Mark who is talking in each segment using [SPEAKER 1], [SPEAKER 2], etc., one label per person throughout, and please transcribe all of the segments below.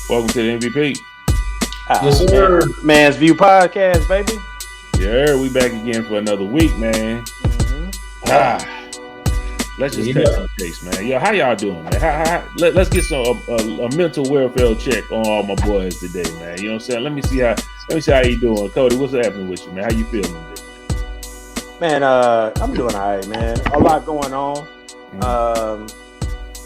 [SPEAKER 1] Welcome to the MVP.
[SPEAKER 2] Yes, sir.
[SPEAKER 3] Man's View Podcast, baby.
[SPEAKER 1] Yeah, we back again for another week, man. Let's just cut to the chase, man. Yo, how y'all doing, man? Let's get some a mental welfare check on all my boys today, man. You know what I'm saying? Let me see how you doing, Cody. What's happening with you, man? How you feeling today?
[SPEAKER 3] Man, I'm doing all right, man. A lot going on.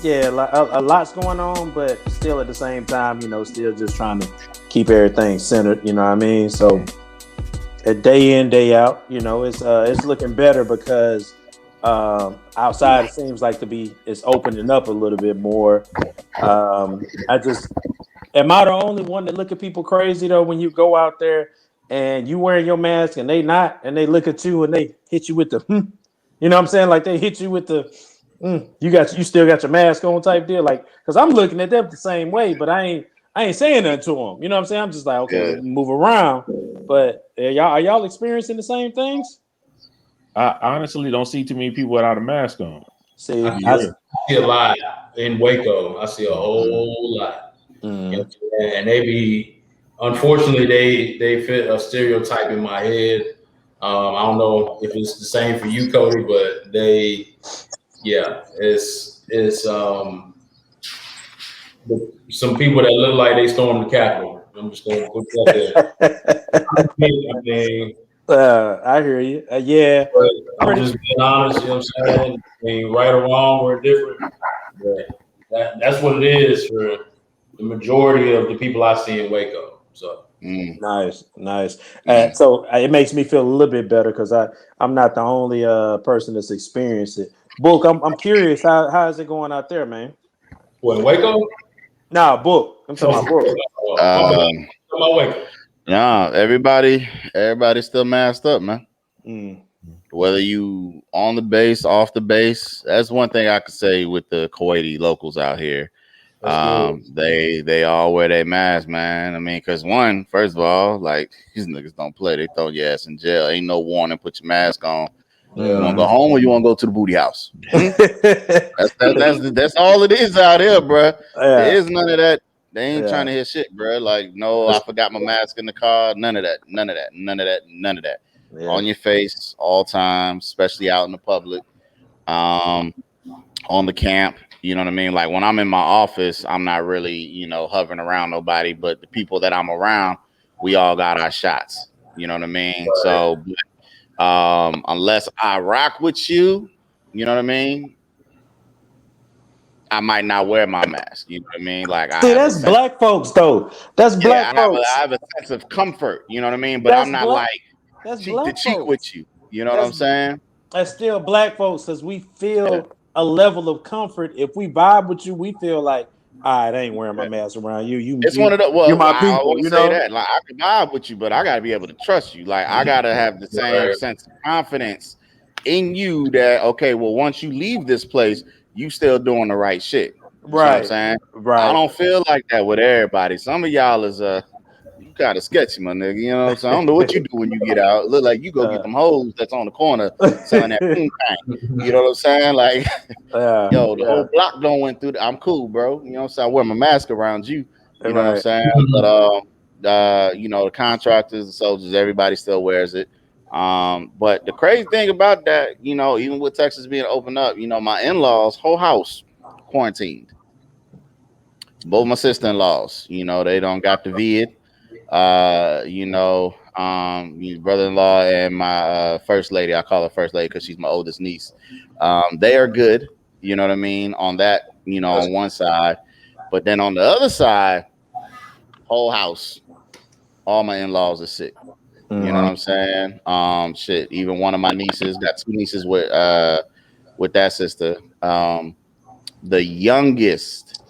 [SPEAKER 3] Yeah, a lot's going on, but still at the same time, still just trying to keep everything centered. You know what I mean? So, a day in, day out, it's looking better because outside it seems like it's opening up a little bit more. Am I the only one that look at people crazy though when you go out there and you wearing your mask and they not, and they look at you and they hit you with the you know what I'm saying? Like they hit you with the you still got your mask on type deal, like, because I'm looking at them the same way, but I ain't saying nothing to them. You know what I'm saying? I'm just like, okay, move around. But are y'all experiencing the same things?
[SPEAKER 1] I honestly don't see too many people without a mask on.
[SPEAKER 2] See, I see a lot in Waco. I see a whole lot. And they be, unfortunately, they fit a stereotype in my head. I don't know if it's the same for you, Cody, but it's some people that look like they stormed the Capitol. I'm just going to put that
[SPEAKER 3] there. I hear you. Yeah.
[SPEAKER 2] I'm just being honest, you know what I'm saying? I mean, right or wrong, we're different. But that's what it is for the majority of the people I see in Waco. So
[SPEAKER 3] nice. So it makes me feel a little bit better because I'm not the only person that's experienced it. Book, I'm curious, how is it going out there, man?
[SPEAKER 2] What, in Waco?
[SPEAKER 3] Nah, Book. I'm talking about Book.
[SPEAKER 4] No, everybody's still masked up, man. Whether you on the base, off the base, that's one thing I could say with the Kuwaiti locals out here. They all wear their mask, man. I mean, because first of all, like, these niggas don't play. They throw your ass in jail. Ain't no warning. Put your mask on. You want to go home or you want to go to the booty house? That's all it is out here, bro. There is none of that. They ain't trying to hear shit, bro. Like, no, I forgot my mask in the car. None of that. Yeah. On your face all time, especially out in the public, on the camp. You know what I mean? Like, when I'm in my office, I'm not really, hovering around nobody. But the people that I'm around, we all got our shots. You know what I mean? Right. So, unless I rock with you, you know what I mean? I might not wear my mask. You know what I mean? Like,
[SPEAKER 3] that's black folks, though. That's black folks.
[SPEAKER 4] I have a sense of comfort. You know what I mean? But I'm not cheek to cheek with you. You know what I'm saying?
[SPEAKER 3] That's still black folks, because we feel a level of comfort. If we vibe with you, we feel like, all right, I ain't wearing my mask around you.
[SPEAKER 4] It's one of the you're my people. I
[SPEAKER 3] always
[SPEAKER 4] say that. Like, I can vibe with you, but I gotta be able to trust you. Like, I gotta have the same sense of confidence in you that, okay, well, once you leave this place, you still doing the right shit. You know what I'm saying?
[SPEAKER 3] Right.
[SPEAKER 4] I don't feel like that with everybody. Some of y'all is you kind of sketchy, my nigga. You know what I'm saying? I don't know what you do when you get out. Look like you go get them hoes that's on the corner selling that thing. You know what I'm saying? Like, yo, the whole block don't went through. I'm cool, bro. You know what I'm saying? I wear my mask around you. You know what I'm saying? But the contractors, the soldiers, everybody still wears it. But the crazy thing about that, even with Texas being opened up, my in-laws, whole house quarantined. Both my sister-in-laws, they don't got the vid. Brother-in-law and my first lady, I call her first lady because she's my oldest niece. They are good, you know what I mean, on that, on one side. But then on the other side, whole house, all my in-laws are sick. You know what I'm saying? Shit. Even one of my nieces, got two nieces with that sister. The youngest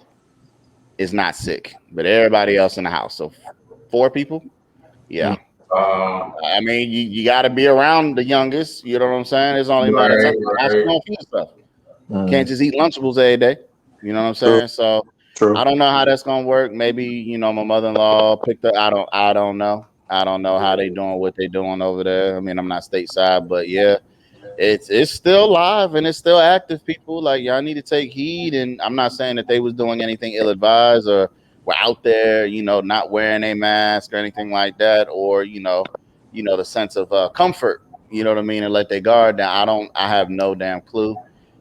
[SPEAKER 4] is not sick, but everybody else in the house. So 4 people. Yeah. I mean, you got to be around the youngest. You know what I'm saying? It's only a matter of time. Can't just eat Lunchables every day. You know what I'm saying? So I don't know how that's gonna work. Maybe my mother-in-law picked up. I don't know. I don't know how they doing what they doing over there. I mean, I'm not stateside, but yeah, it's still live and it's still active. People, like, y'all need to take heed. And I'm not saying that they was doing anything ill-advised or were out there, not wearing a mask or anything like that, or the sense of comfort, you know what I mean, and let their guard down. I have no damn clue.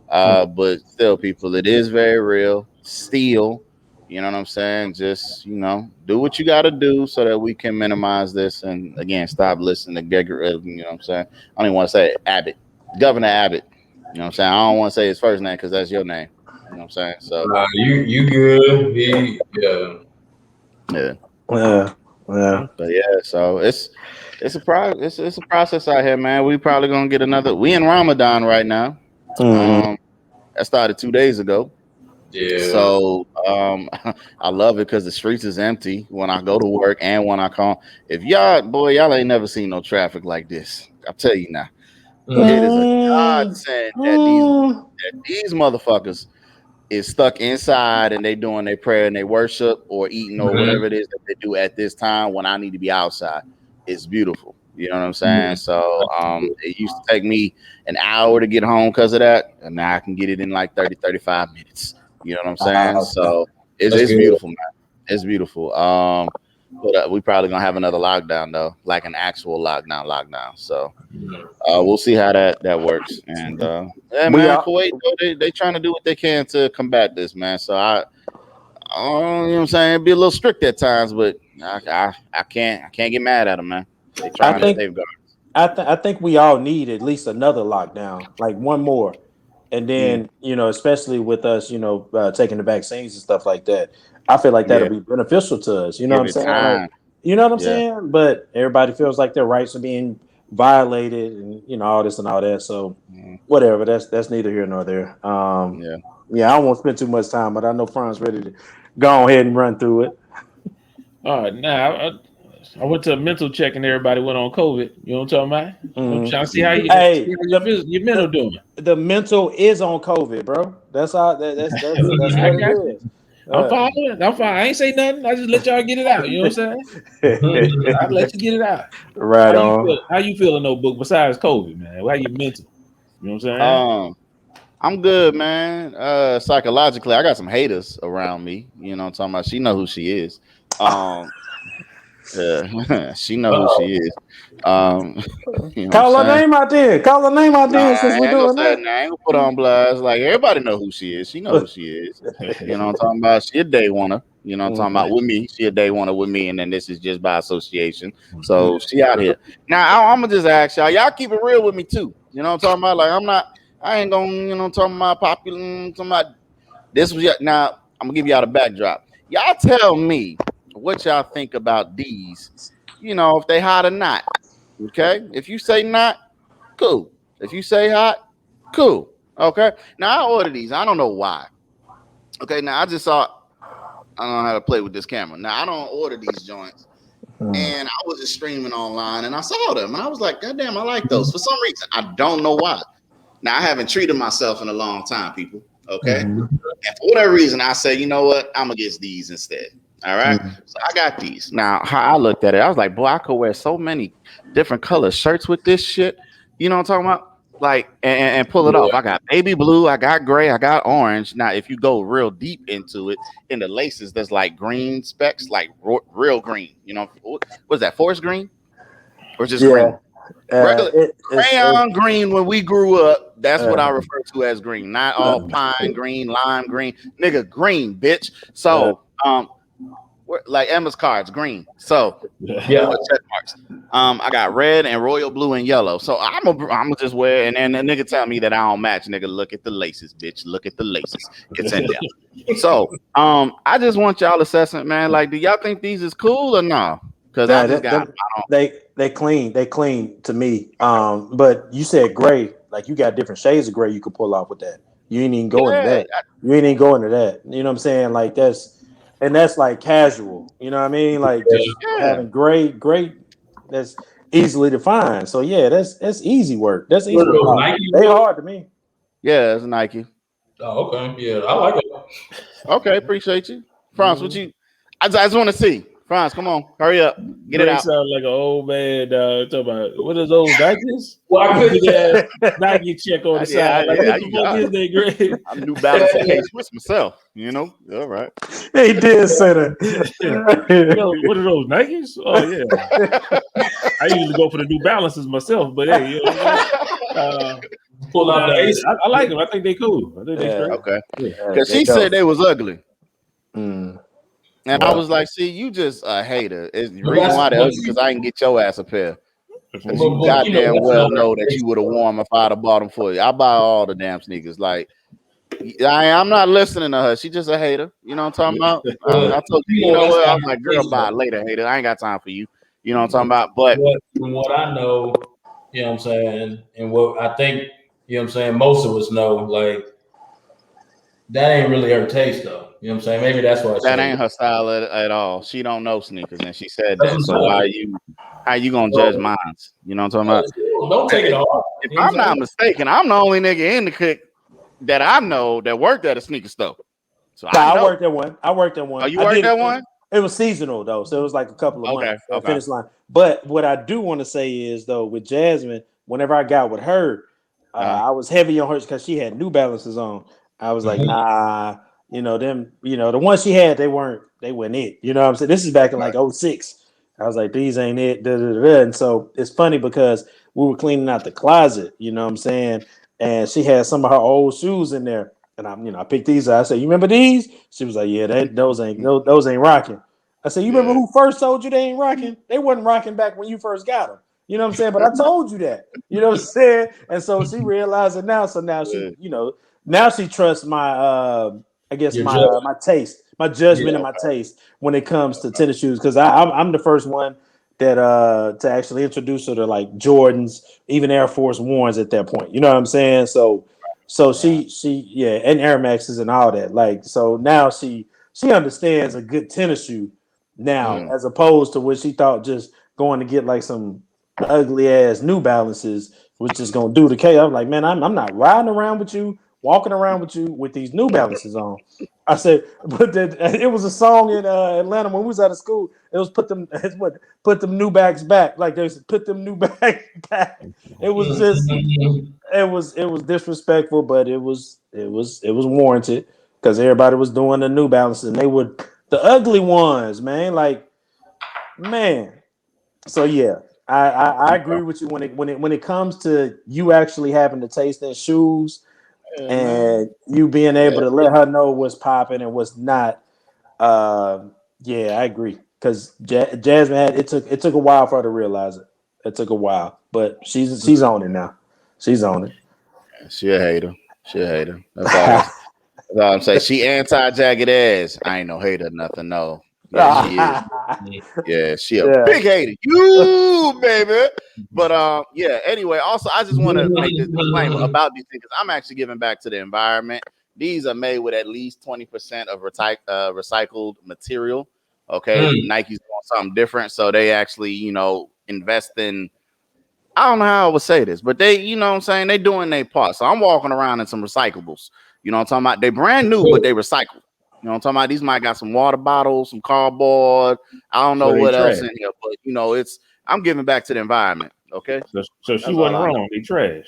[SPEAKER 4] But still, people, it is very real. Still, you know what I'm saying? Just, do what you got to do so that we can minimize this. And again, stop listening to Gregory, you know what I'm saying? I don't even want to say Abbott, Governor Abbott. You know what I'm saying? I don't want to say his first name because that's your name. You know what I'm saying? So
[SPEAKER 2] you good.
[SPEAKER 4] yeah.
[SPEAKER 3] Yeah.
[SPEAKER 4] But yeah, so it's a process out here, man. We probably gonna get another. We in Ramadan right now. That started 2 days ago.
[SPEAKER 2] Yeah.
[SPEAKER 4] So I love it because the streets is empty when I go to work and when I come. If y'all ain't never seen no traffic like this. I'll tell you now. It is a godsend that these motherfuckers is stuck inside and they doing their prayer and they worship or eating or whatever it is that they do at this time when I need to be outside. It's beautiful. You know what I'm saying? So it used to take me an hour to get home because of that, and now I can get it in like 30-35 minutes. You know what I'm saying? So it's beautiful, man. It's beautiful. But we probably gonna have another lockdown though, like an actual lockdown. So we'll see how that works. And yeah, man, Kuwait, they trying to do what they can to combat this, man. So you know what I'm saying? It'd be a little strict at times, but I can't get mad at them, man. They trying to safeguard.
[SPEAKER 3] I think we all need at least another lockdown, like one more. And then, especially with us, taking the vaccines and stuff like that, I feel like that'll be beneficial to us. You know what I'm saying? Like, you know what I'm saying? But everybody feels like their rights are being violated and, all this and all that. So whatever, that's neither here nor there. I won't spend too much time, but I know Fran's ready to go ahead and run through it.
[SPEAKER 1] All right. Now, I went to a mental check and everybody went on COVID. You know what I'm talking about? I'm trying to see how your mental doing.
[SPEAKER 3] The mental is on COVID, bro. That's all. That's what it is.
[SPEAKER 1] I'm following. I ain't say nothing. I just let y'all get it out. You know what I'm saying? I let you get it out.
[SPEAKER 3] Right on.
[SPEAKER 1] How you feeling, no book? Besides COVID, man, how you mental? You know what I'm saying?
[SPEAKER 4] I'm good, man. Psychologically, I got some haters around me. You know what I'm talking about? She know who she is. She know who she is.
[SPEAKER 3] Call her name out there. Since we're doing that.
[SPEAKER 4] I ain't gonna put on blast. Like everybody know who she is. She know who she is. You know what I'm talking about? She a day oneer. You know what I'm talking about with me. She a day oneer with me, and then this is just by association. So she out here. Now I'm gonna just ask y'all keep it real with me too. You know what I'm talking about? Like I ain't gonna talking about popular. Talking about this was now. I'm gonna give y'all the backdrop. Y'all tell me what y'all think about these, if they hot or not. Okay, if you say not, cool. If you say hot, cool. Okay, now I ordered these. I don't know why. Okay, now I just saw. I don't know how to play with this camera. Now I don't order these joints, and I was just streaming online and I saw them and I was like, God damn, I like those. For some reason, I don't know why. Now I haven't treated myself in a long time, people. Okay, and for whatever reason, I say, you know what, I'm gonna get these instead. All right. So I got these. Now, how I looked at it, I was like, boy, I could wear so many different color shirts with this shit. You know what I'm talking about? Like, and pull it off. I got baby blue, I got gray, I got orange. Now, if you go real deep into it, in the laces, there's like green specks, like real green. What's that, forest green? Or just green? Regular crayon green when we grew up. That's what I refer to as green. Not all pine green, lime green. Nigga, green, bitch. So, like Emma's cards, green. So check marks. I got red and royal blue and yellow. So I'm gonna just wear and the nigga tell me that I don't match. Nigga, look at the laces, bitch. Look at the laces. It's in there. So I just want y'all assessment, man. Like, do y'all think these is cool or no? Because
[SPEAKER 3] they clean to me. But you said gray, like you got different shades of gray you could pull off with that. You ain't even going into that. You ain't even going to that. You know what I'm saying? Like that's like casual. You know what I mean? Like just having gray, that's easily defined. So yeah, that's easy work. That's easy work. They hard to me.
[SPEAKER 4] Yeah, it's Nike.
[SPEAKER 2] Oh, okay. Yeah, I like it.
[SPEAKER 4] Okay, appreciate you. France, what you I just want to see. Franz, come on, hurry up, get it out.
[SPEAKER 1] Sound like an old man. Talking about what are those Nikes?
[SPEAKER 2] Well, I
[SPEAKER 1] Big ass Nike check on the side. Like what the fuck is they, Greg?
[SPEAKER 4] I'm New Balance and K-Swiss myself. You know, all right.
[SPEAKER 3] He did say that.
[SPEAKER 1] What are those Nikes? Oh yeah. I usually go for the New Balances myself, but hey, you know,
[SPEAKER 2] pull out the ace.
[SPEAKER 1] I like them. I think they cool. I think they straight.
[SPEAKER 4] Okay. Because she said they was ugly. And I was like, see, you just a hater. It's the reason why they're ugly because I didn't get your ass a pair. Because you goddamn well know that you would have worn them if I'd have bought them for you. I buy all the damn sneakers. Like, I'm not listening to her. She just a hater. You know what I'm talking about? I told you know what? I'm like, girl, buy it later, hater. I ain't got time for you. You know what I'm talking about? But
[SPEAKER 2] from what I know, you know what I'm saying, and what I think, you know what I'm saying, most of us know, like, that ain't really her taste, though. You know what I'm saying? Maybe that's why
[SPEAKER 4] that ain't her style at all. She don't know sneakers, and she said that. So how you gonna judge mine? You know what I'm talking
[SPEAKER 2] about? Don't take it hard.
[SPEAKER 4] If I'm not mistaken, I'm the only nigga in the cook that I know that worked at a sneaker store. So
[SPEAKER 3] I worked at one. Oh,
[SPEAKER 4] you worked at one?
[SPEAKER 3] It was seasonal though, so it was like a couple of months.
[SPEAKER 4] Okay.
[SPEAKER 3] Finish line. But what I do want to say is though, with Jasmine, whenever I got with her, I was heavy on her because she had New Balances on. I was like, nah, you know them, you know the ones she had, they weren't it. You know what I'm saying? This is back in like 06. I was like, these ain't it. And so it's funny because we were cleaning out the closet. You know what I'm saying? And she had some of her old shoes in there. And I picked these up. I said, you remember these? She was like, yeah, those ain't rocking. I said, you remember who first told you they ain't rocking? They wasn't rocking back when you first got them. You know what I'm saying? But I told you that. You know what I'm saying? And so she realized it now. So now she, now she trusts my, my taste, my judgment and my taste when it comes to tennis shoes. Because I'm the first one that to actually introduce her to like Jordans, even Air Force Ones at that point. You know what I'm saying? So she and Air Maxes and all that. Like, so now she understands a good tennis shoe now, as opposed to what she thought just going to get like some ugly ass New Balances was just gonna do the chaos. I'm like, man, I'm not riding around with you, walking around with you with these New Balances on. I said, but it was a song in Atlanta when we was out of school. It was put them new bags back. Like they said, put them new bags back. It was just it was disrespectful, but it was warranted because everybody was doing the New Balances and they were the ugly ones, man. Like, man. So yeah, I agree with you when it comes to you actually having to taste in shoes and you being able to let her know what's popping and what's not. I agree because Jasmine had it took a while for her to realize it. It took a while, but she's on it now. She's on it.
[SPEAKER 4] She a hater. That's all I'm saying. She anti-jagged ass. I ain't no hater, nothing. No. Yeah, she is. Yeah, she a big hater. You baby. But anyway, also I just want to make this disclaimer about these things. I'm actually giving back to the environment. These are made with at least 20% of recycled material. Okay. Nike's doing something different. So they actually, invest in, I don't know how I would say this, but they, you know what I'm saying? They doing their part. So I'm walking around in some recyclables. You know what I'm talking about? They brand new, but they recycled. You know what I'm talking about? These might got some water bottles, some cardboard. I don't know what else in here, but I'm giving back to the environment. Okay.
[SPEAKER 1] So she wasn't wrong. They trash.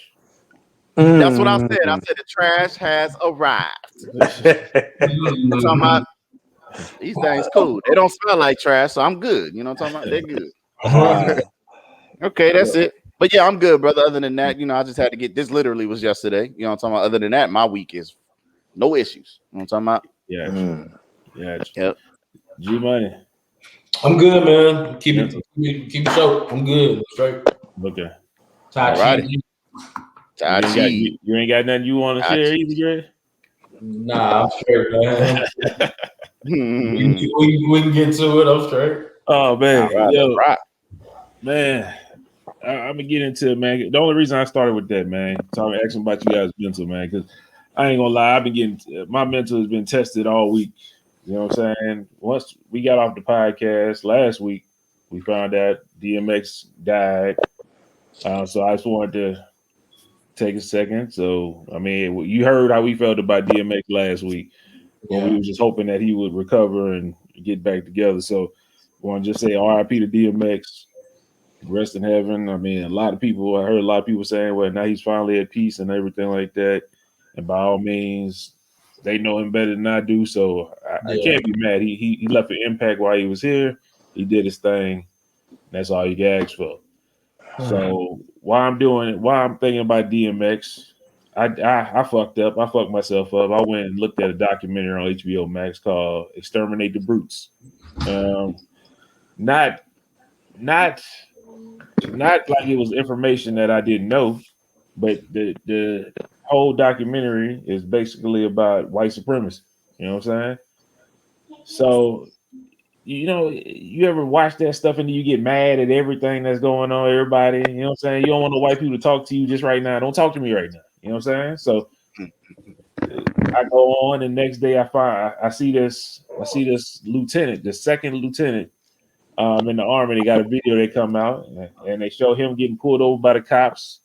[SPEAKER 4] That's what I said. I said the trash has arrived. I'm talking about these things cool. They don't smell like trash, so I'm good. You know what I'm talking about? They're good. Okay, that's it. But yeah, I'm good, brother. Other than that, I just had to get this. Literally was yesterday. You know what I'm talking about? Other than that, my week is no issues. You know what I'm talking about?
[SPEAKER 1] Yeah.
[SPEAKER 4] Yep.
[SPEAKER 1] G Money.
[SPEAKER 2] I'm good, man. Keep it short. I'm good. Straight.
[SPEAKER 1] Okay. You ain't got nothing you want to share either, Gary?
[SPEAKER 2] Nah, I'm straight, man. we can get to it. I'm straight.
[SPEAKER 1] Oh man, man. I'm gonna get into it, man. The only reason I started with that, man, so I'm asking about you guys' mental, man, because I ain't gonna lie, I've been getting my mental has been tested all week. You know what I'm saying? Once we got off the podcast last week, we found out DMX died. So I just wanted to take a second. So I mean, you heard how we felt about DMX last week when we were just hoping that he would recover and get back together. So want to just say RIP to DMX, rest in heaven. I mean, I heard a lot of people saying, well, now he's finally at peace and everything like that. And by all means, they know him better than I do, so I can't be mad. He left an impact while he was here. He did his thing. That's all you can ask for. So while I'm thinking about DMX, I fucked up. I fucked myself up. I went and looked at a documentary on HBO Max called "Exterminate the Brutes." Not like it was information that I didn't know, but the whole documentary is basically about white supremacy. You know what I'm saying? So, you ever watch that stuff and you get mad at everything that's going on, everybody? You know what I'm saying? You don't want the white people to talk to you just right now. Don't talk to me right now. You know what I'm saying? So I go on, and next day I see this lieutenant, the second lieutenant in the Army. They got a video that come out, and they show him getting pulled over by the cops.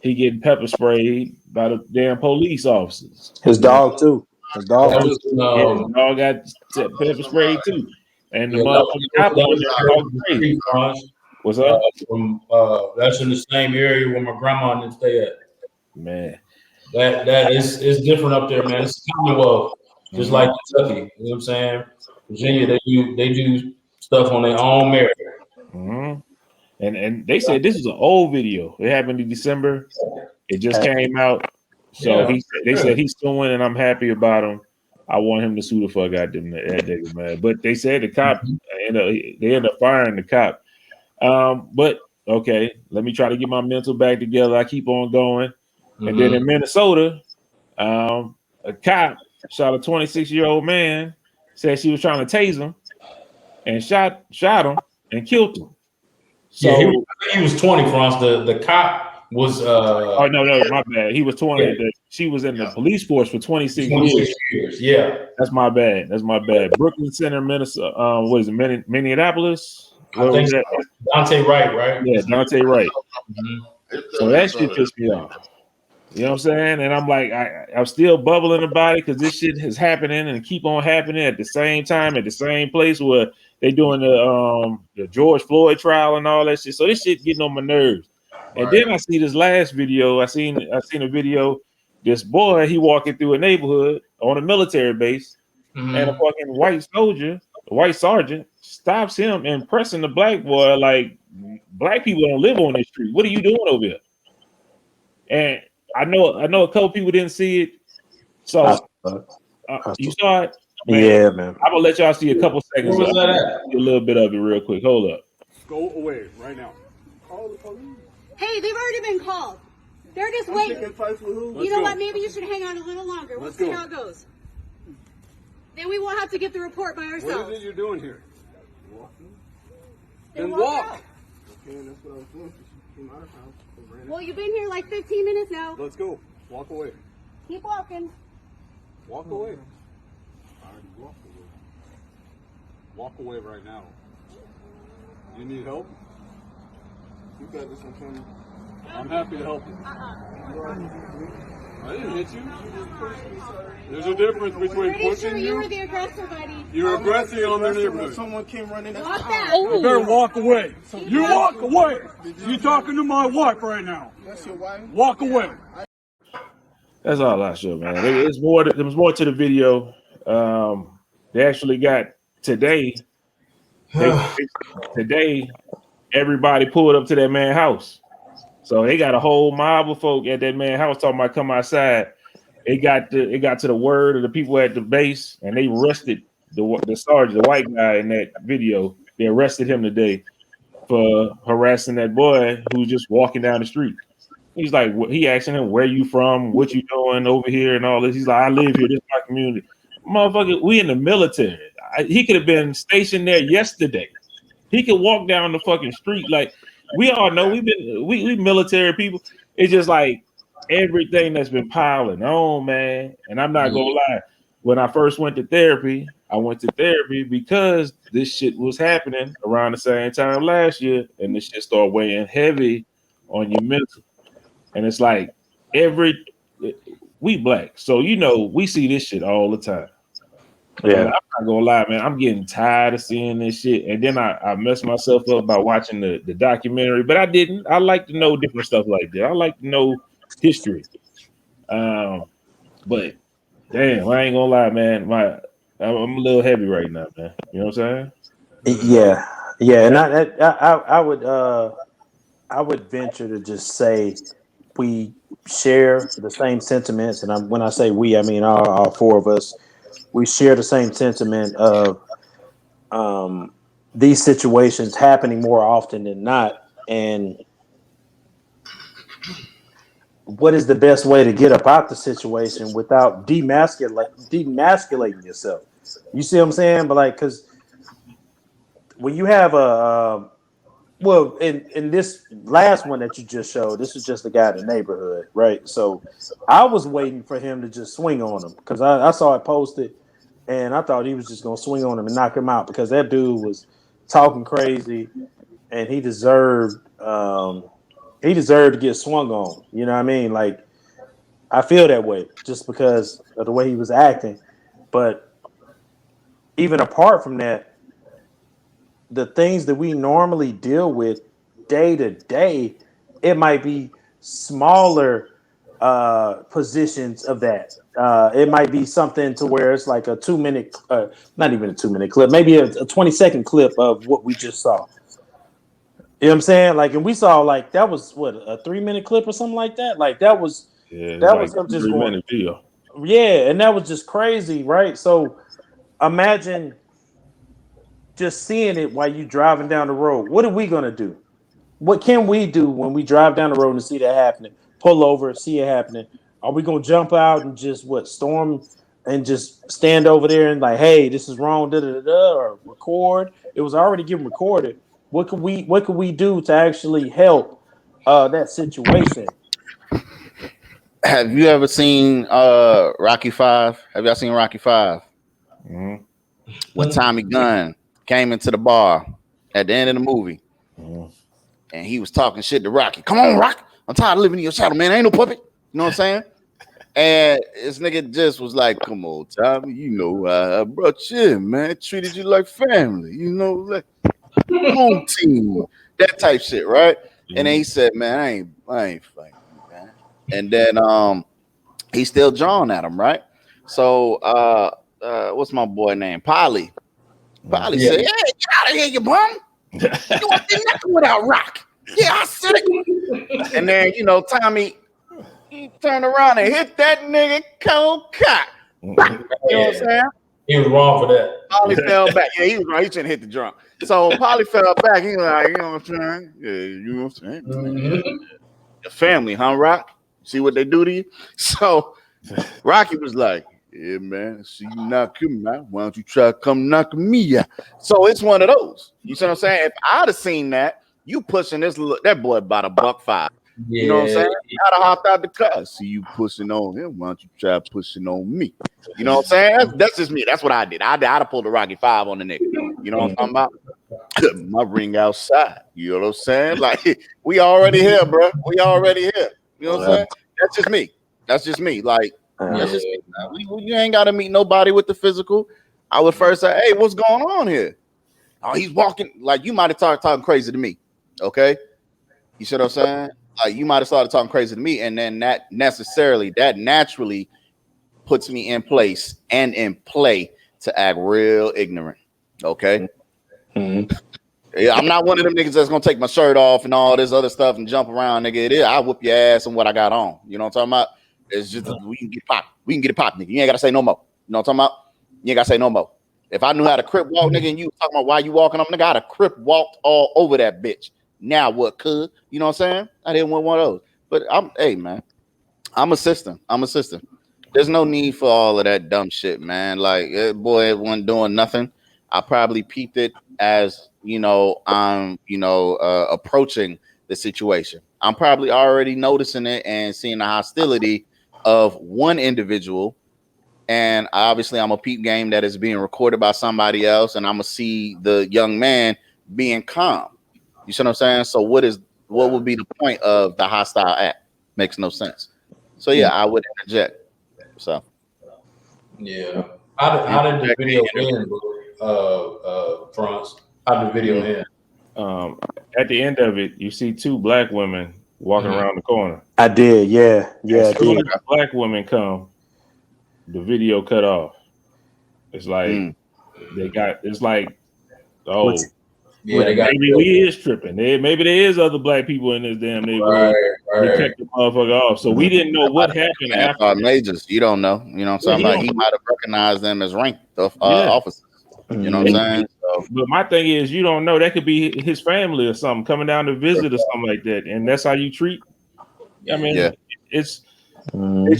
[SPEAKER 1] He getting pepper sprayed by the damn police officers.
[SPEAKER 3] His dog too. His dog
[SPEAKER 1] got pepper sprayed too. And the motherfucking cop on there crazy. What's up?
[SPEAKER 2] That's in the same area where my grandma didn't stay at.
[SPEAKER 1] Man,
[SPEAKER 2] that is different up there, man. It's Commonwealth, just like Kentucky. You know what I'm saying? Virginia, they do stuff on their own merit.
[SPEAKER 1] Mm-hmm. And they said this is an old video. It happened in December. It just came out. So they said he's suing, and I'm happy about him. I want him to sue the fuck out them that nigga, man. But they said the cop, they ended up firing the cop. But okay, let me try to get my mental back together. I keep on going. And then in Minnesota, a cop shot a 26-year-old man, said she was trying to tase him, and shot him and killed him. So
[SPEAKER 2] he was 20, France. The cop was
[SPEAKER 1] oh no, my bad. He was 20. Yeah. She was in the police force for 26 years.
[SPEAKER 2] Yeah.
[SPEAKER 1] That's my bad. Brooklyn Center, Minnesota. What is it? Minneapolis?
[SPEAKER 2] I think so. Dante Wright.
[SPEAKER 1] Yeah, Dante Wright. So that shit pissed me off. You know what I'm saying? And I'm like, I'm still bubbling about it because this shit is happening and keep on happening at the same time, at the same place where they doing the George Floyd trial and all that shit. So this shit getting on my nerves. And then I see this last video. I seen a video. This boy, he walking through a neighborhood on a military base, and a fucking white soldier, a white sergeant, stops him and pressing the black boy like, black people don't live on this street. What are you doing over here? And I know a couple people didn't see it. So you saw it?
[SPEAKER 3] Man. Yeah, man.
[SPEAKER 1] I'm gonna let y'all see a couple seconds.
[SPEAKER 2] Where was that at?
[SPEAKER 1] A little bit of it real quick. Hold up.
[SPEAKER 5] Go away right now. Call the police.
[SPEAKER 6] Hey, they've already been called. They're just waiting. You know what? Maybe you should hang on a little longer. We'll see how it goes. Then we won't have to get the report by ourselves.
[SPEAKER 5] What is it you're doing here?
[SPEAKER 6] Walking.
[SPEAKER 5] Then walk.
[SPEAKER 6] Okay, that's what I was doing. She came out of house. Well, you've been here like 15 minutes now.
[SPEAKER 5] Let's go. Walk away.
[SPEAKER 6] Keep walking.
[SPEAKER 5] Walk away. I already walked away. Walk away right now. You need help? You got this one, Tony. I'm happy to help you. I didn't hit you. There's a difference between pushing
[SPEAKER 6] you were the aggressor, buddy.
[SPEAKER 5] You're aggressing on their neighborhood.
[SPEAKER 6] Someone came running. Walk back.
[SPEAKER 5] You better walk away. You walk away. You're talking to my wife right now.
[SPEAKER 6] That's your wife?
[SPEAKER 5] Walk away.
[SPEAKER 1] That's all I show, man. There was more to the video. They actually got today. Today, everybody pulled up to that man's house. So they got a whole mob of folk at that man's house talking about come outside. It got to the word of the people at the base, and they arrested the sergeant, the white guy in that video. They arrested him today for harassing that boy who was just walking down the street. He's like, he asking him, where you from? What you doing over here and all this? He's like, I live here. This is my community. Motherfucker, we in the military. He could have been stationed there yesterday. He could walk down the fucking street. Like, we all know we military people. It's just like everything that's been piling on, man. And I'm not gonna lie. When I first went to therapy, I went to therapy because this shit was happening around the same time last year, and this shit started weighing heavy on your mental. And it's like we black, so we see this shit all the time.
[SPEAKER 3] Yeah,
[SPEAKER 1] I'm not gonna lie, man. I'm getting tired of seeing this shit. And then I messed myself up by watching the documentary, but I didn't. I like to know different stuff like that. I like to know history. But damn, I ain't gonna lie, man. I'm a little heavy right now, man. You know what I'm saying?
[SPEAKER 3] yeah, yeah. And I would venture to just say we share the same sentiments, and when I say we, I mean all four of us. We share the same sentiment of these situations happening more often than not, and what is the best way to get up out the situation without demasculating yourself? You see what I'm saying? But like, because when you have well, in this last one that you just showed, this is just the guy in the neighborhood, right? So I was waiting for him to just swing on him because I saw it posted, and I thought he was just gonna swing on him and knock him out because that dude was talking crazy, and he deserved to get swung on. You know what I mean? Like, I feel that way just because of the way he was acting. But even apart from that, the things that we normally deal with day to day, it might be smaller positions of that. It might be something to where it's like a 2 minute, not even a 2 minute clip, maybe a 20-second clip of what we just saw. You know what I'm saying? Like, and we saw like that was what, a 3 minute clip or something like that. Like that was him just going.
[SPEAKER 1] 3 minute video.
[SPEAKER 3] Yeah, and that was just crazy, right? So imagine just seeing it while you driving down the road. What are we gonna do? What can we do when we drive down the road and see that happening? Pull over, see it happening. Are we gonna jump out and just storm and just stand over there and like, hey, this is wrong, or record? It was already getting recorded. What could we do to actually help that situation?
[SPEAKER 4] Have you ever seen Rocky 5? Have y'all seen Rocky 5?
[SPEAKER 1] Mm-hmm.
[SPEAKER 4] When Tommy Gunn came into the bar at the end of the movie, and he was talking shit to Rocky. Come on, Rocky. I'm tired of living in your shadow, man. I ain't no puppet. You know what I'm saying? And this nigga just was like, come on, Tommy. You know, I brought you in, man. Treated you like family. You know, like home team. That type shit, right? And then he said, man, I ain't fighting you, man. And then he's still drawing at him, right? So what's my boy name? Polly. Polly said, hey, get out of here, you bum. You won't do nothing without Rock. Yeah, I said it. And then, you know, Tommy, he turned around and hit that nigga cold cock. You know what I'm saying?
[SPEAKER 2] He was wrong for that.
[SPEAKER 4] Polly fell back. Yeah, he was wrong. He shouldn't hit the drunk. So Polly fell back. He was like, you know what I'm saying? Yeah, you know what I'm saying? Mm-hmm. Your family, huh, Rock? See what they do to you? So Rocky was like, yeah, man, see you knock him out. Why don't you try to come knock me out? So it's one of those. You see what I'm saying? If I'd have seen that, you pushing that boy about $1.05. Yeah. You know what I'm saying? I'd have hopped out the car. See you pushing on him. Why don't you try pushing on me? You know what I'm saying? That's just me. That's what I did. I'd have pulled a Rocky 5 on the nigga. You know what I'm talking about? My ring outside. You know what I'm saying? Like, we already here, bro. We already here. You know what I'm saying? That's just me. That's just me. Like, that's just me. You ain't got to meet nobody with the physical. I would first say, hey, what's going on here? Oh, he's walking. Like, you might have started talking crazy to me. Okay? You see what I'm saying? Like, you might have started talking crazy to me, and then that naturally puts me in place and in play to act real ignorant. Okay? Mm-hmm. Yeah, I'm not one of them niggas that's gonna take my shirt off and all this other stuff and jump around, nigga. I'll whoop your ass and what I got on. You know what I'm talking about? It's just we can get popped. We can get it popped, nigga. You ain't gotta say no more. You know what I'm talking about? You ain't gotta say no more. If I knew how to crip walk, nigga, and you talking about why you walking up, nigga, I'd have crip walked all over that bitch. Now what could? You know what I'm saying? I didn't want one of those. But hey, man, I'm a system. There's no need for all of that dumb shit, man. Like, boy, it wasn't doing nothing. I probably peeped it as, you know, I'm, approaching the situation. I'm probably already noticing it and seeing the hostility of one individual. And obviously I'm a peep game that is being recorded by somebody else. And I'm going to see the young man being calm. You see what I'm saying? So what would be the point of the hostile act? Makes no sense. So yeah, I would interject. So
[SPEAKER 2] yeah, How did the video end, France? How did the video end?
[SPEAKER 1] At the end of it, you see two black women walking around the corner.
[SPEAKER 3] I did, yeah.
[SPEAKER 1] As soon as the black women come, the video cut off. It's like they got. It's like, oh, maybe we is tripping. Maybe there is other black people in this damn neighborhood. They cut the motherfucker off, so we didn't know what happened after.
[SPEAKER 4] Majors, you don't know. You know what I'm saying? He might have recognized them as ranked officers. You know what I'm saying? So.
[SPEAKER 1] But my thing is, you don't know. That could be his family or something coming down to visit or something like that, and that's how you treat. I mean, it's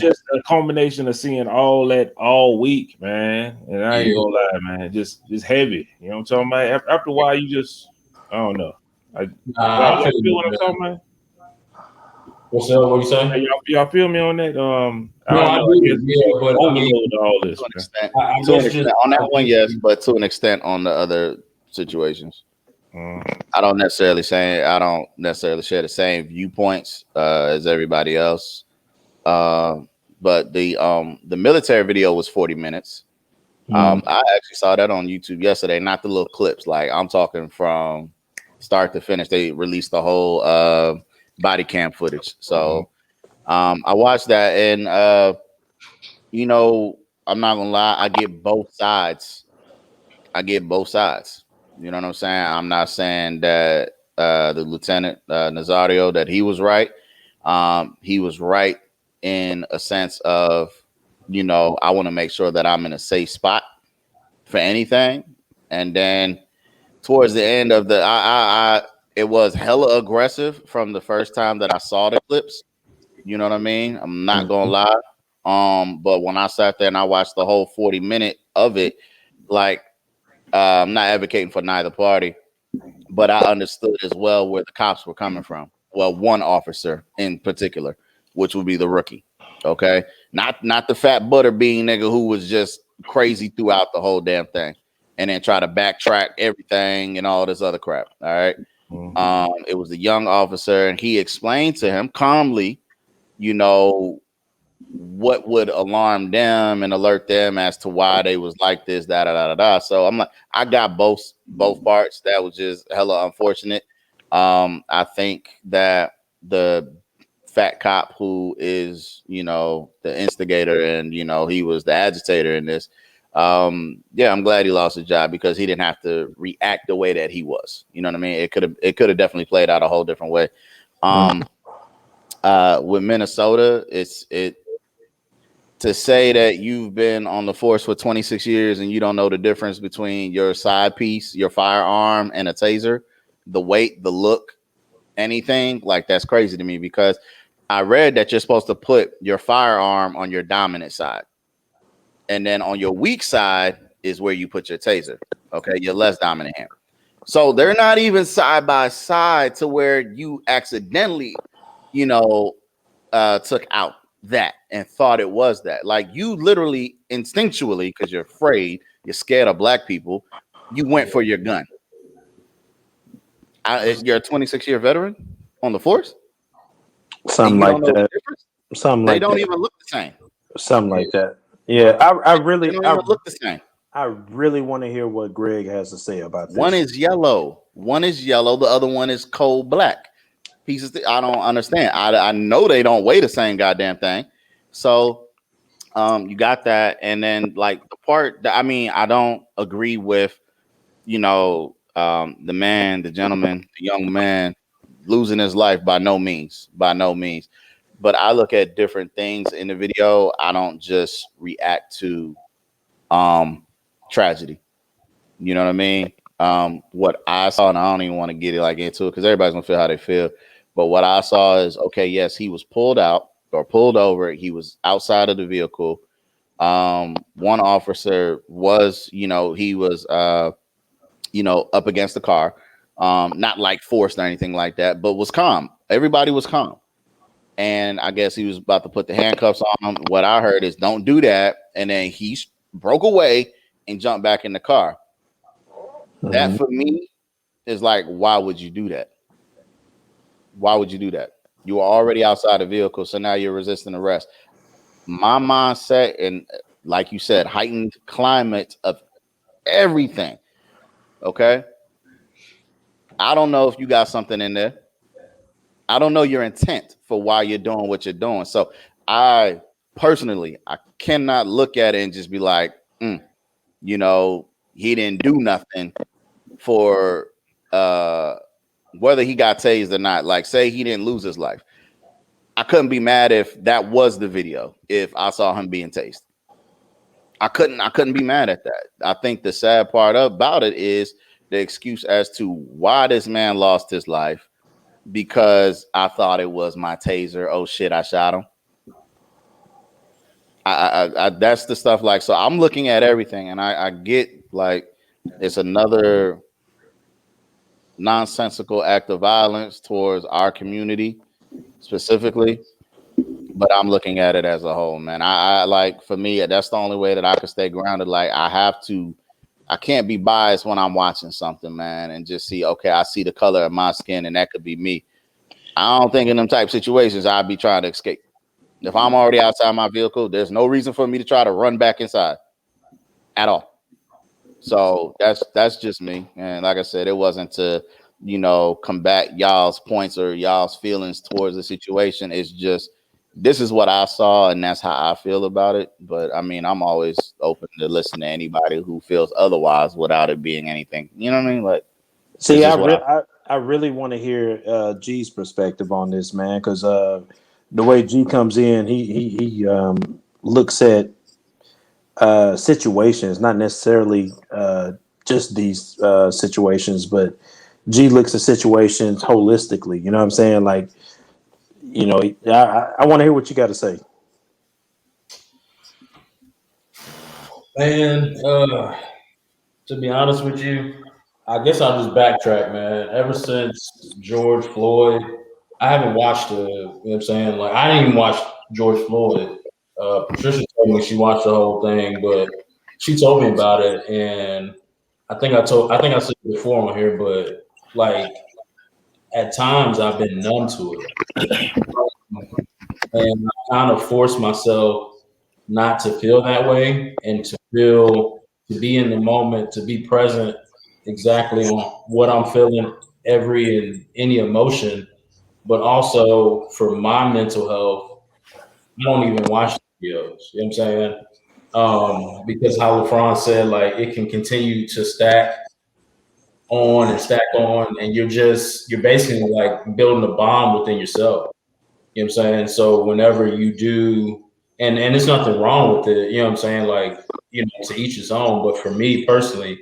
[SPEAKER 1] just a combination of seeing all that all week, man. And I ain't gonna lie, man, just heavy. You know what I'm talking about? After a while, you just, I don't know. I feel what I'm talking about.
[SPEAKER 2] What's up? What you saying?
[SPEAKER 1] Y'all feel me on that?
[SPEAKER 2] But
[SPEAKER 1] overload all this.
[SPEAKER 4] To an extent, on that one, yes, but to an extent on the other situations. I don't necessarily share the same viewpoints as everybody else. But the military video was 40 minutes. I actually saw that on YouTube yesterday, not the little clips. Like, I'm talking from start to finish. They released the whole body cam footage. So I watched that, and you know, I'm not gonna lie, I get both sides. You know what I'm saying? I'm not saying that the Lieutenant Nazario, that he was right. He was right in a sense of, you know, I want to make sure that I'm in a safe spot for anything. And then towards the end of it was hella aggressive from the first time that I saw the clips. You know what I mean? I'm not gonna lie. But when I sat there and I watched the whole 40-minute of it, like, I'm not advocating for neither party, but I understood as well where the cops were coming from. Well, one officer in particular, which would be the rookie. Okay, not the fat butterbean nigga who was just crazy throughout the whole damn thing, and then try to backtrack everything and all this other crap. All right. It was the young officer, and he explained to him calmly, you know, what would alarm them and alert them as to why they was like this, da. So I'm like, I got both parts. That was just hella unfortunate. I think that the fat cop who is, you know, the instigator and, you know, he was the agitator in this. I'm glad he lost his job because he didn't have to react the way that he was. You know what I mean? It could have definitely played out a whole different way. With Minnesota, it to say that you've been on the force for 26 years and you don't know the difference between your side piece, your firearm, and a taser, the weight, the look, anything, like, that's crazy to me, because I read that you're supposed to put your firearm on your dominant side, and then on your weak side is where you put your taser. Okay, your less dominant hand. So they're not even side by side to where you accidentally, you know, took out that and thought it was that. Like, you literally instinctually, because you're afraid, you're scared of black people, you went for your gun. You're a 26-year veteran on the force.
[SPEAKER 3] Something like that.
[SPEAKER 4] They don't even look the same.
[SPEAKER 3] Something like that. Yeah, I really
[SPEAKER 4] look the same.
[SPEAKER 3] I really want to hear what Greg has to say about this.
[SPEAKER 4] One is yellow. The other one is cold black. Pieces. I don't understand. I know they don't weigh the same goddamn thing. So you got that, and then, like, the part that, I mean, I don't agree with, you know, the gentleman, the young man losing his life, by no means. But I look at different things in the video. I don't just react to tragedy. You know what I mean? What I saw, and I don't even want to get it like into it because everybody's gonna feel how they feel. But what I saw is, okay, yes, he was pulled out or pulled over. He was outside of the vehicle. One officer was, you know, he was, you know, up against the car, not like forced or anything like that, but was calm. Everybody was calm. And I guess he was about to put the handcuffs on him. What I heard is, don't do that. And then he broke away and jumped back in the car. That, for me, is like, why would you do that? Why would you do that? You were already outside the vehicle, so now you're resisting arrest. My mindset, and like you said, heightened climate of everything. Okay. I don't know if you got something in there. I don't know your intent for why you're doing what you're doing. So I personally, I cannot look at it and just be like, you know, he didn't do nothing for whether he got tased or not. Like, say he didn't lose his life. I couldn't be mad if that was the video, if I saw him being tased. I couldn't be mad at that. I think the sad part about it is the excuse as to why this man lost his life because I thought it was my taser. Oh shit, I shot him. I that's the stuff like, so I'm looking at everything and I get like it's another nonsensical act of violence towards our community specifically, but I'm looking at it as a whole, man. I like, for me, that's the only way that I can stay grounded. Like I can't be biased when I'm watching something, man, and just see, okay, I see the color of my skin and that could be me. I don't think in them type situations I'd be trying to escape. If I'm already outside my vehicle, there's no reason for me to try to run back inside at all. So that's just me. And like I said, it wasn't to, you know, combat y'all's points or y'all's feelings towards the situation. It's just, this is what I saw and that's how I feel about it. But I mean, I'm always open to listen to anybody who feels otherwise without it being anything. You know what I mean? Like,
[SPEAKER 3] see, I really want to hear G's perspective on this, man, because the way G comes in, he looks at situations, not necessarily just these situations, but G looks at situations holistically. You know what I'm saying? Like, you know, I want to hear what you got to say.
[SPEAKER 2] Man, to be honest with you, I guess I'll just backtrack, man. Ever since George Floyd, I haven't watched you know what I'm saying? Like, I didn't even watch George Floyd. Patricia told me she watched the whole thing, but she told me about it, and I think I said it before on here, but like at times I've been numb to it. And I kind of forced myself not to feel that way and to be in the moment, to be present exactly on what I'm feeling, every and any emotion, but also for my mental health, I don't even watch the videos. You know what I'm saying? Because how LeFron said, like, it can continue to stack on and stack on, and you're basically like building a bomb within yourself. You know what I'm saying? So whenever you do, and there's nothing wrong with it, you know what I'm saying? Like, you know, to each his own. But for me personally,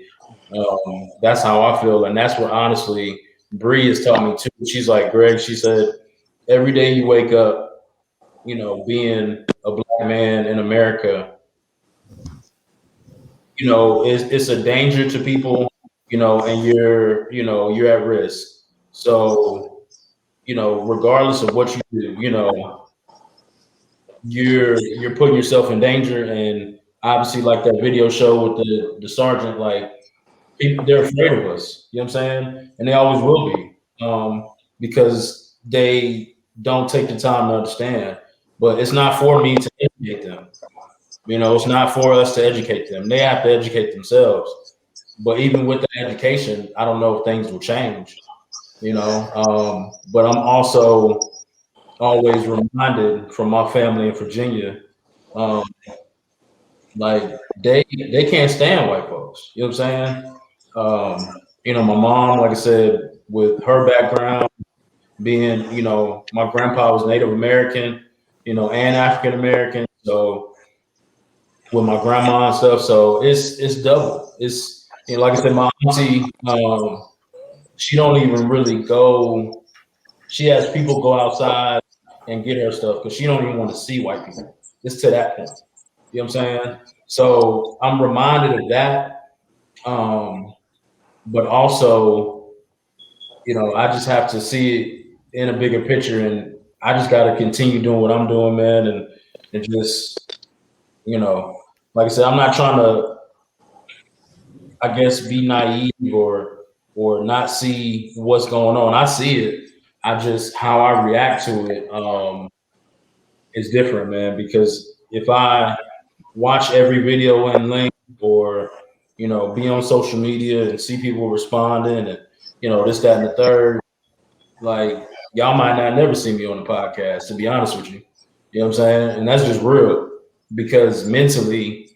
[SPEAKER 2] that's how I feel. And that's what honestly Bree has taught me too. She's like, Greg, she said, every day you wake up, you know, being a black man in America, you know, it's a danger to people, you know, and you're at risk. So, you know, regardless of what you do, you know, you're putting yourself in danger. And obviously, like that video show with the sergeant, like, people, they're afraid of us. You know what I'm saying? And they always will be, because they don't take the time to understand. But it's not for me to educate them. You know, it's not for us to educate them. They have to educate themselves. But even with the education, I don't know if things will change. You know, but I'm also always reminded from my family in Virginia, like they can't stand white folks. You know what I'm saying? You know, my mom, like I said, with her background being, you know, my grandpa was Native American, you know, and African American. So with my grandma and stuff, so it's double. It's, you know, like I said, my auntie, she don't even really go. She has people go outside and get her stuff because she don't even want to see white people. It's to that point. You know what I'm saying? So I'm reminded of that. But also, you know, I just have to see it in a bigger picture, and I just got to continue doing what I'm doing, man, and just, you know, like I said, I'm not trying to, I guess, be naive or not see what's going on. I see it. I just, how I react to it is different, man. Because if I watch every video and link, or be on social media and see people responding, and this, that, and the third. Like, y'all might not never see me on the podcast, to be honest with you. You know what I'm saying? And that's just real, because mentally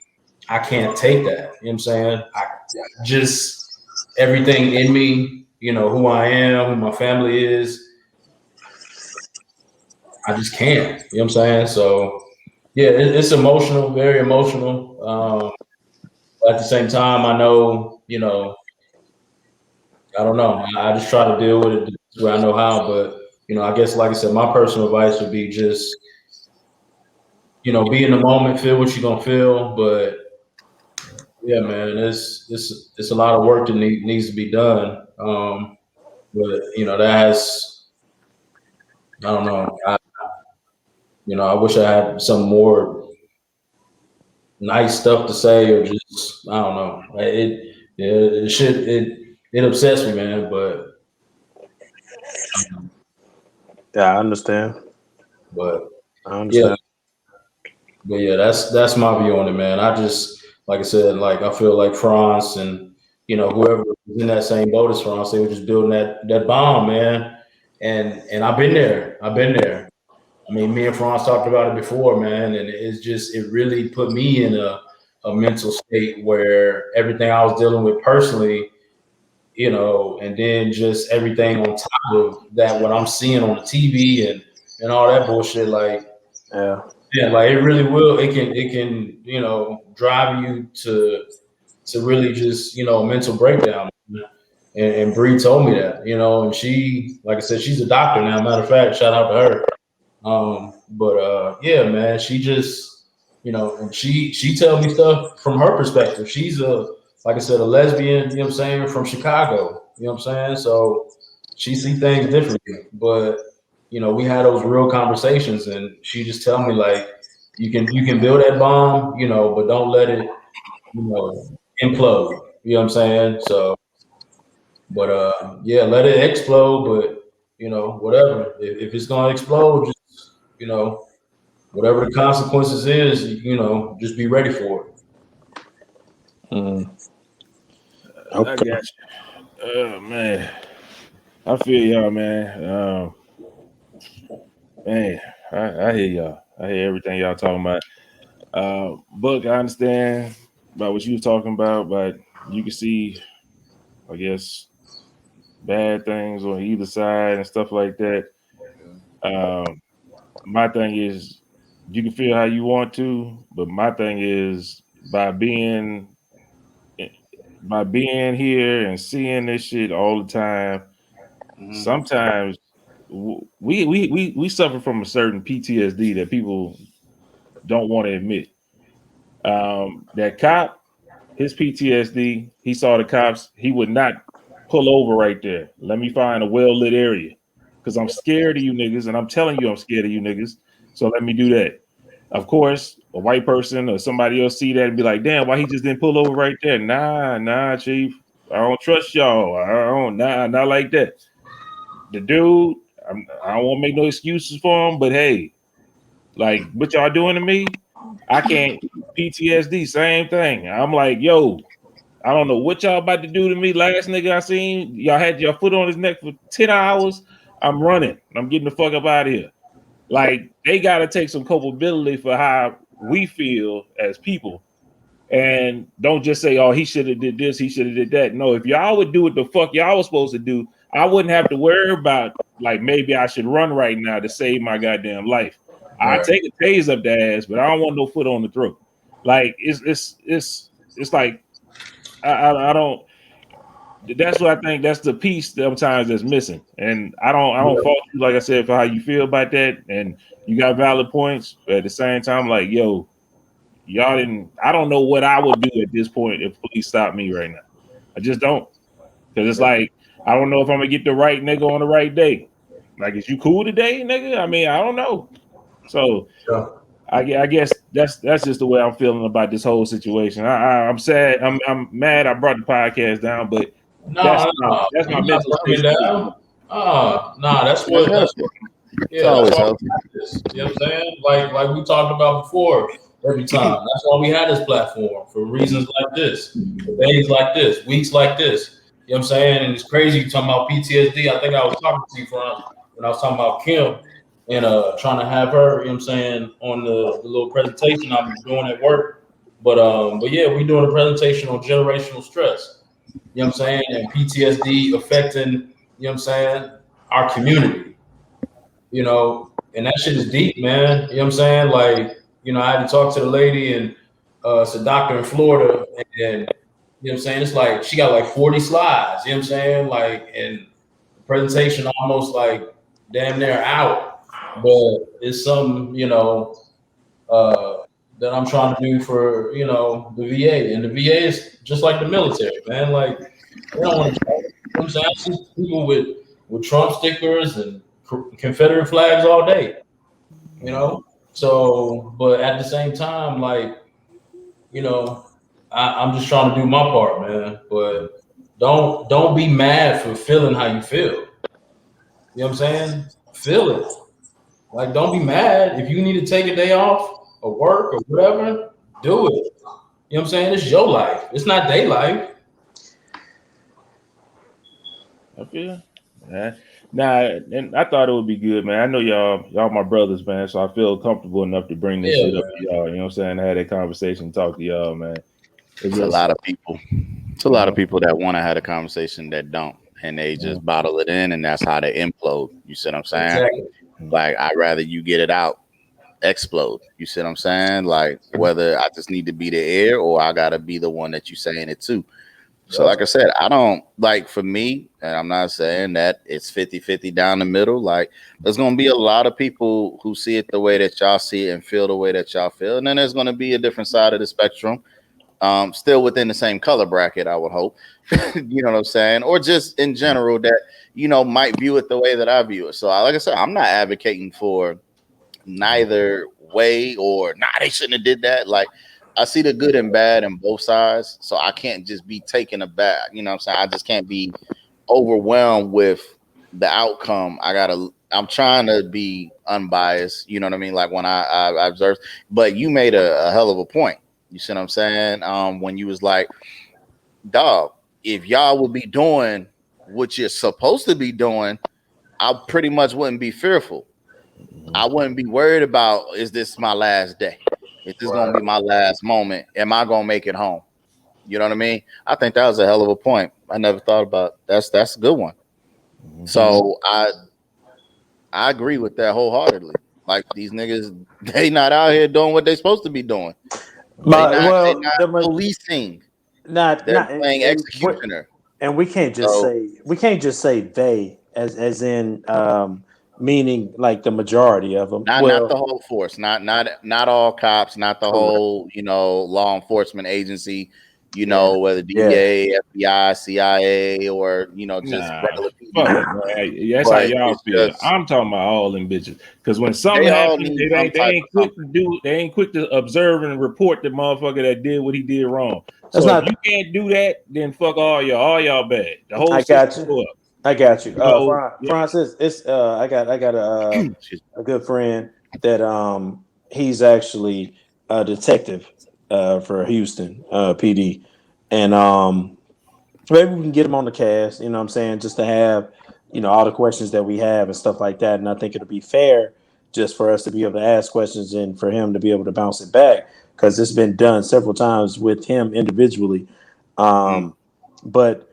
[SPEAKER 2] I can't take that. You know what I'm saying? I just, everything in me, who I am, who my family is, I just can't. You know what I'm saying? So yeah, it's emotional, very emotional. At the same time, I know, I don't know. I just try to deal with it where I know how. But I guess, like I said, my personal advice would be just, be in the moment, feel what you're gonna feel. But yeah, man, it's a lot of work that needs to be done. But that has, I don't know. I wish I had some more nice stuff to say, or just, I don't know. It upsets me, man. But
[SPEAKER 3] Yeah, I understand.
[SPEAKER 2] But
[SPEAKER 3] I understand.
[SPEAKER 2] yeah, that's my view on it, man. I just, like I said, like I feel like France and whoever was in that same boat as France, they were just building that bomb, man. And I've been there. I mean, me and France talked about it before, man, and it really put me in a mental state where everything I was dealing with personally, and then just everything on top of that, what I'm seeing on the TV and all that bullshit, like. Yeah, like it really will. It can drive you to really just mental breakdown. And Bree told me that, and she, like I said, she's a doctor now. Matter of fact, shout out to her. But yeah, man, she just and she tell me stuff from her perspective. She's like I said, a lesbian. You know what I'm saying, from Chicago. You know what I'm saying, so she see things differently. But we had those real conversations, and she just tell me, like, you can build that bomb, but don't let it, implode. You know what I'm saying? So, but yeah, let it explode. But whatever. If it's gonna explode, just whatever the consequences is, just be ready for it.
[SPEAKER 1] Okay. I got you. Oh man, I feel y'all, man. Man, I hear y'all. I hear everything y'all talking about. Book, I understand about what you was talking about, but you can see, I guess, bad things on either side and stuff like that. My thing is, you can feel how you want to, but my thing is, by being here and seeing this shit all the time, sometimes we suffer from a certain PTSD that people don't want to admit. That cop, his PTSD, he saw the cops, he would not pull over right there. Let me find a well-lit area, because I'm scared of you niggas, and I'm telling you I'm scared of you niggas, so let me do that. Of course, a white person or somebody else see that and be like, damn, why he just didn't pull over right there? Nah, chief, I don't trust y'all. Not like that. The dude, I don't want to make no excuses for him, but hey, like, what y'all doing to me? I can't. PTSD, same thing. I'm like, yo, I don't know what y'all about to do to me. Last nigga I seen, y'all had your foot on his neck for 10 hours. I'm running. I'm getting the fuck up out of here. Like, they got to take some culpability for how we feel as people. And don't just say, oh, he should have did this, he should have did that. No, if y'all would do what the fuck y'all was supposed to do, I wouldn't have to worry about, like, maybe I should run right now to save my goddamn life. I take a tase up the ass, but I don't want no foot on the throat. Like, it's like, I don't. That's what I think. That's the piece sometimes that's missing, and I don't fault you, like I said, for how you feel about that, and you got valid points. But at the same time, like, yo, y'all didn't. I don't know what I would do at this point if police stop me right now. I just don't, because it's like, I don't know if I'm gonna get the right nigga on the right day. Like, is you cool today, nigga? I mean, I don't know. So I guess that's just the way I'm feeling about this whole situation. I'm sad. I'm mad I brought the podcast down, but that's my mental state.
[SPEAKER 2] Down. That's what.
[SPEAKER 4] It's always healthy.
[SPEAKER 2] You know what I'm saying? Like we talked about before. every time. That's why we had this platform, for reasons like this, for days like this, weeks like this. You know what I'm saying? And it's crazy you talking about PTSD. I think I was talking to you when I was talking about Kim and trying to have her, you know what I'm saying, on the little presentation I'm doing at work. But yeah, we're doing a presentation on generational stress. You know what I'm saying? And PTSD affecting, you know what I'm saying, our community. You know, and that shit is deep, man. You know what I'm saying? Like, you know, I had to talk to the lady, and it's a doctor in Florida, and you know what I'm saying? It's like she got like 40 slides, you know what I'm saying? Like, and the presentation almost like damn near an hour. But it's some, you know, that I'm trying to do for, you know, the VA. And the VA is just like the military, man. Like, they don't want to, you know what I'm saying? I see people with Trump stickers and Confederate flags all day, you know. So, but at the same time, like, you know, I'm just trying to do my part, man. But don't be mad for feeling how you feel. You know what I'm saying? Feel it. Like, don't be mad if you need to take a day off or work or whatever. Do it. You know what I'm saying? It's your life. It's not their life.
[SPEAKER 1] I feel. Yeah. Nah, and I thought it would be good, man. I know y'all my brothers, man, so I feel comfortable enough to bring this shit up to y'all. You know what I'm saying? I had that conversation, talk to y'all, man.
[SPEAKER 4] It's a lot of people. It's a lot of people that want to have a conversation that don't, and they just bottle it in, and that's how they implode. You see what I'm saying?
[SPEAKER 2] Exactly.
[SPEAKER 4] Like, I'd rather you get it out, explode. You see what I'm saying? Like, whether I just need to be the air or I gotta be the one that you saying it to. So like I said, I don't like, for me, and I'm not saying that it's 50-50 down the middle. Like, there's going to be a lot of people who see it the way that y'all see it and feel the way that y'all feel. And then there's going to be a different side of the spectrum, still within the same color bracket, I would hope. You know what I'm saying? Or just in general that, you know, might view it the way that I view it. So like I said, I'm not advocating for neither way or, nah, they shouldn't have did that. Like, I see the good and bad in both sides, so I can't just be taken aback. You know what I'm saying? I just can't be overwhelmed with the outcome. I'm trying to be unbiased. You know what I mean? Like, when I observe, but you made a hell of a point. You see what I'm saying? When you was like, dog, if y'all would be doing what you're supposed to be doing, I pretty much wouldn't be fearful. I wouldn't be worried about, is this my last day? Is this going to be my last moment? Am I going to make it home? You know what I mean? I think that was a hell of a point. I never thought about it. That's a good one. So I agree with that wholeheartedly. Like, these niggas, they not out here doing what they supposed to be doing. They're not policing. They're playing executioner.
[SPEAKER 3] And we can't just say they as in meaning like the majority of them.
[SPEAKER 4] Not the whole force, not all cops, not the whole, you know, law enforcement agency, you know, whether DEA, FBI, CIA, or, you know, just regular people.
[SPEAKER 1] That's how y'all feel. I'm talking about all them bitches. Because when something happens, they ain't quick to observe and report the motherfucker that did what he did wrong. So if you can't do that, then fuck all y'all bad. The whole
[SPEAKER 3] I got you. Francis, it's I got a good friend that he's actually a detective for Houston PD, and maybe we can get him on the cast. You know what I'm saying? Just to have, you know, all the questions that we have and stuff like that. And I think it'll be fair just for us to be able to ask questions and for him to be able to bounce it back, because it's been done several times with him individually. But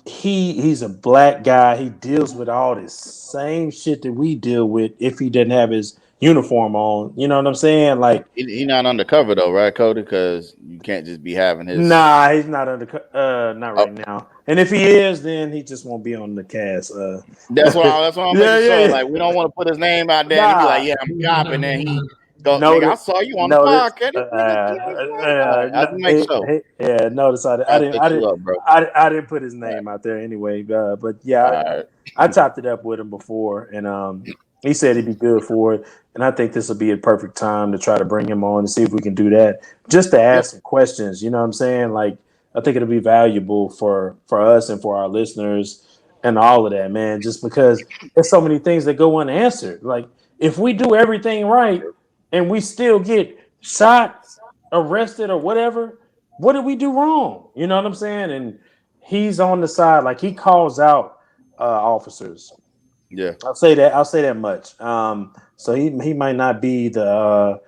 [SPEAKER 3] he's a black guy. He deals with all this same shit that we deal with if he didn't have his uniform on. You know what I'm saying? Like,
[SPEAKER 4] he's not undercover though, right, Cody? Because you can't just be having his.
[SPEAKER 3] Nah, he's not undercover. Not right now. And if he is, then he just won't be on the cast.
[SPEAKER 4] That's why I'm making sure. Like, we don't want to put his name out there and be like, yeah, I'm a cop, and then he. I saw you on the podcast.
[SPEAKER 3] Notice I didn't put his name out there anyway. But yeah, I chopped it up with him before, and he said he'd be good for it. And I think this will be a perfect time to try to bring him on and see if we can do that, just to ask some questions. You know what I'm saying? Like, I think it'll be valuable for us and for our listeners and all of that, man. Just because there's so many things that go unanswered. Like, if we do everything right and we still get shot, arrested, or whatever. What did we do wrong? You know what I'm saying? And he's on the side, like he calls out officers.
[SPEAKER 4] Yeah.
[SPEAKER 3] I'll say that much. So he might not be the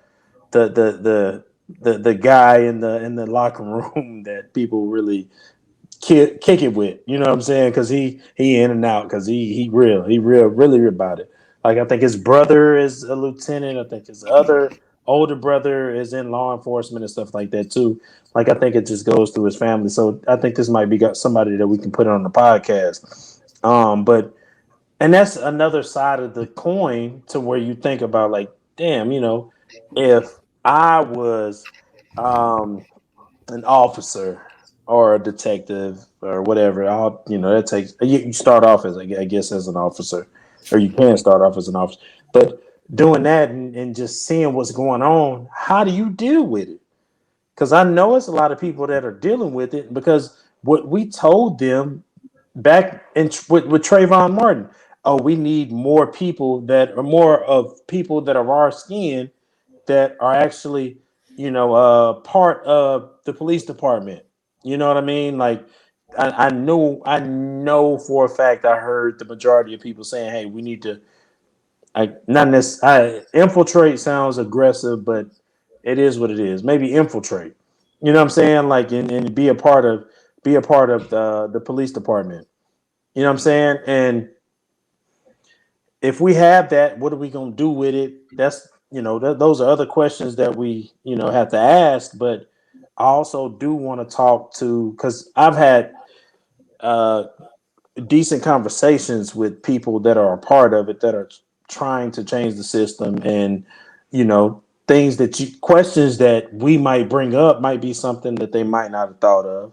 [SPEAKER 3] guy in the locker room that people really kick it with. You know what I'm saying? Because he in and out. Because he really about it. Like I think his brother is a lieutenant. I think his other older brother is in law enforcement and stuff like that too. Like I think it just goes through his family. So I think this might be somebody that we can put on the podcast. But and that's another side of the coin to where you think about like, damn, you know, if I was an officer or a detective or whatever, that takes you start off as I guess as an officer, or you can start off as an officer. But doing that and just seeing what's going on, how do you deal with it? Because I know it's a lot of people that are dealing with it because what we told them back with Trayvon Martin, oh, we need more people that are more of people that are our skin that are actually, part of the police department. You know what I mean? Like, I know for a fact I heard the majority of people saying, "Hey, we need to." Infiltrate sounds aggressive, but it is what it is. Maybe infiltrate. You know what I'm saying? Like, and be a part of the police department. You know what I'm saying? And if we have that, what are we going to do with it? That's, those are other questions that we, have to ask. But I also do want to talk to, because I've had decent conversations with people that are a part of it, that are trying to change the system. And, questions that we might bring up might be something that they might not have thought of.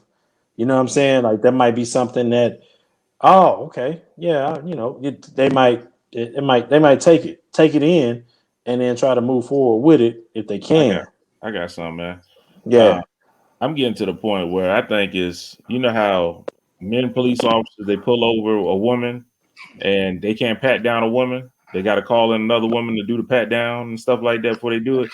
[SPEAKER 3] You know what I'm saying? Like that might be something that, oh, okay, yeah, they might take it in, and then try to move forward with it if they can.
[SPEAKER 1] I got something, man.
[SPEAKER 3] Yeah,
[SPEAKER 1] I'm getting to the point where I think is, how men police officers, they pull over a woman and they can't pat down a woman. They got to call in another woman to do the pat down and stuff like that before they do it.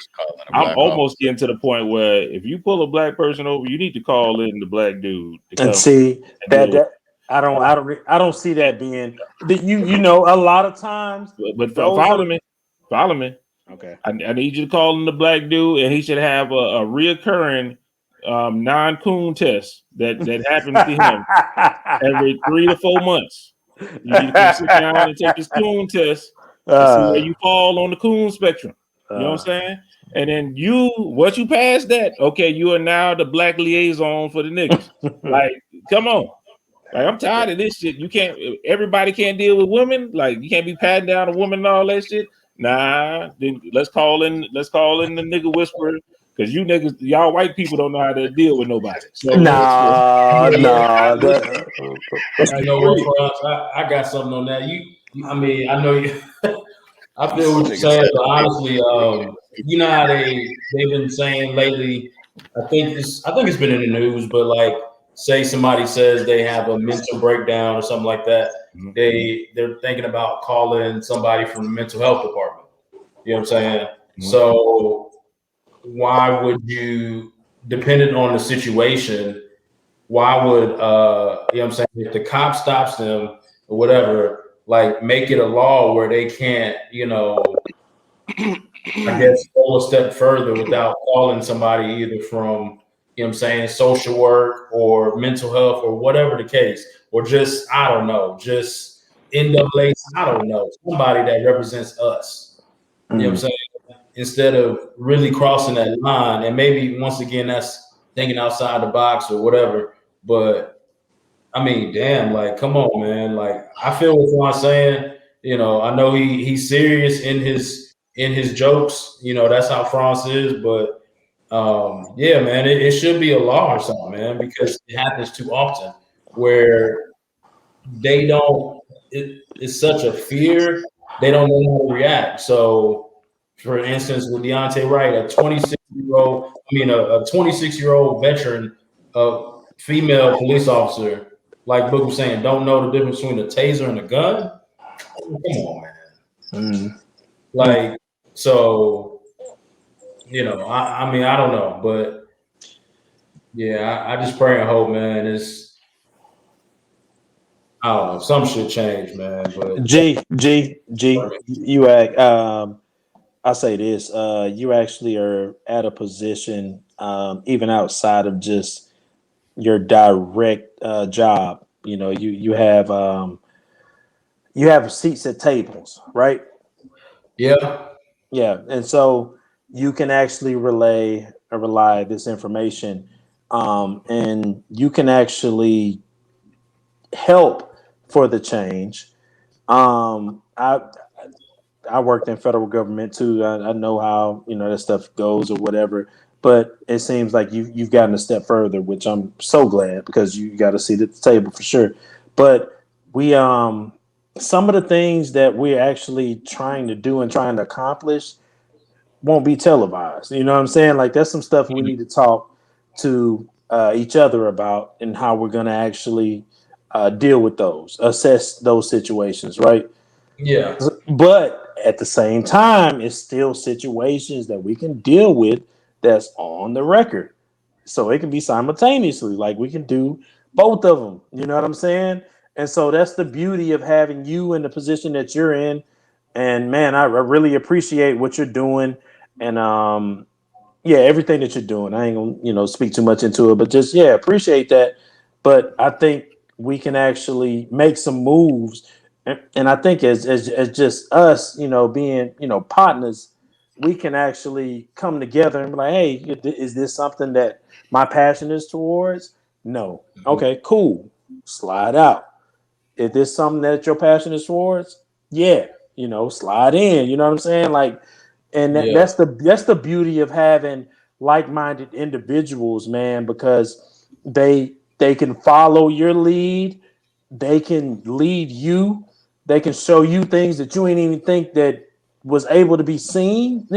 [SPEAKER 1] I'm almost getting to the point where if you pull a black person over, you need to call in the black dude to come
[SPEAKER 3] and see that I don't see that being that a lot of times.
[SPEAKER 1] But follow me.
[SPEAKER 3] Okay,
[SPEAKER 1] I need you to call in the black dude, and he should have a reoccurring non-coon test that happens to him every 3 to 4 months. You need to come sit down and take this coon test and see where you fall on the coon spectrum. You know what I'm saying? And then once you pass that, okay, you are now the black liaison for the niggas. Like, come on. Like, I'm tired of this shit. Everybody can't deal with women. Like, you can't be patting down a woman and all that shit. Nah, then let's call in the nigga whisperer, because you niggas, y'all white people don't know how to deal with nobody. So
[SPEAKER 2] I know what, I got something on that. I know you. I feel what you're saying, but honestly, you know how they've been saying lately. I think it's been in the news, but like, say somebody says they have a mental breakdown or something like that, they're thinking about calling somebody from the mental health department. You know what I'm saying? So why would you, depending on the situation, why would you know what I'm saying, if the cop stops them or whatever, like make it a law where they can't, I guess go a step further without calling somebody either from, social work or mental health or whatever the case, or just, I don't know, just NAA, I don't know, somebody that represents us. You know what I'm saying? Instead of really crossing that line, and maybe once again, that's thinking outside the box or whatever. But I mean, damn, like, come on, man. Like, I feel what Juan's saying. I know he's serious in his jokes. That's how France is. But yeah, man, it should be a law or something, man, because it happens too often where they don't. It's such a fear, they don't know how to react. So, for instance, with Deontay Wright, a 26-year-old veteran, female police officer, like Book was saying, don't know the difference between a taser and a gun. Come on, man. Like, so you know, I mean, I don't know, but yeah, I just pray and hope, man. I don't know, some shit change, man. But
[SPEAKER 3] You act. I say this. You actually are at a position, even outside of just your direct job. You know, you have seats at tables, right?
[SPEAKER 2] yeah,
[SPEAKER 3] Yeah, and so you can actually rely this information, and you can actually help for the change. Um, I I worked in federal government too. I know how that stuff goes or whatever. But it seems like you've gotten a step further, which I'm so glad because you got a seat at the table for sure. But we some of the things that we're actually trying to do and trying to accomplish won't be televised. You know what I'm saying? Like that's some stuff we need to talk to each other about and how we're going to actually deal with those, assess those situations, right?
[SPEAKER 2] yeah,
[SPEAKER 3] But at the same time, it's still situations that we can deal with that's on the record. So it can be simultaneously. Like we can do both of them. You know what I'm saying? And so that's the beauty of having you in the position that you're in. And man, I really appreciate what you're doing. And yeah, everything that you're doing. I ain't gonna, speak too much into it, but just appreciate that. But I think we can actually make some moves, and I think as just us, being partners, we can actually come together and be like, hey, is this something that my passion is towards? No. Okay, cool. Slide out. Is this something that your passion is towards? Yeah, slide in. You know what I'm saying? Like, and
[SPEAKER 2] yeah,
[SPEAKER 3] that's the beauty of having like-minded individuals, man, because they can follow your lead, they can lead you, they can show you things that you ain't even think that was able to be seen.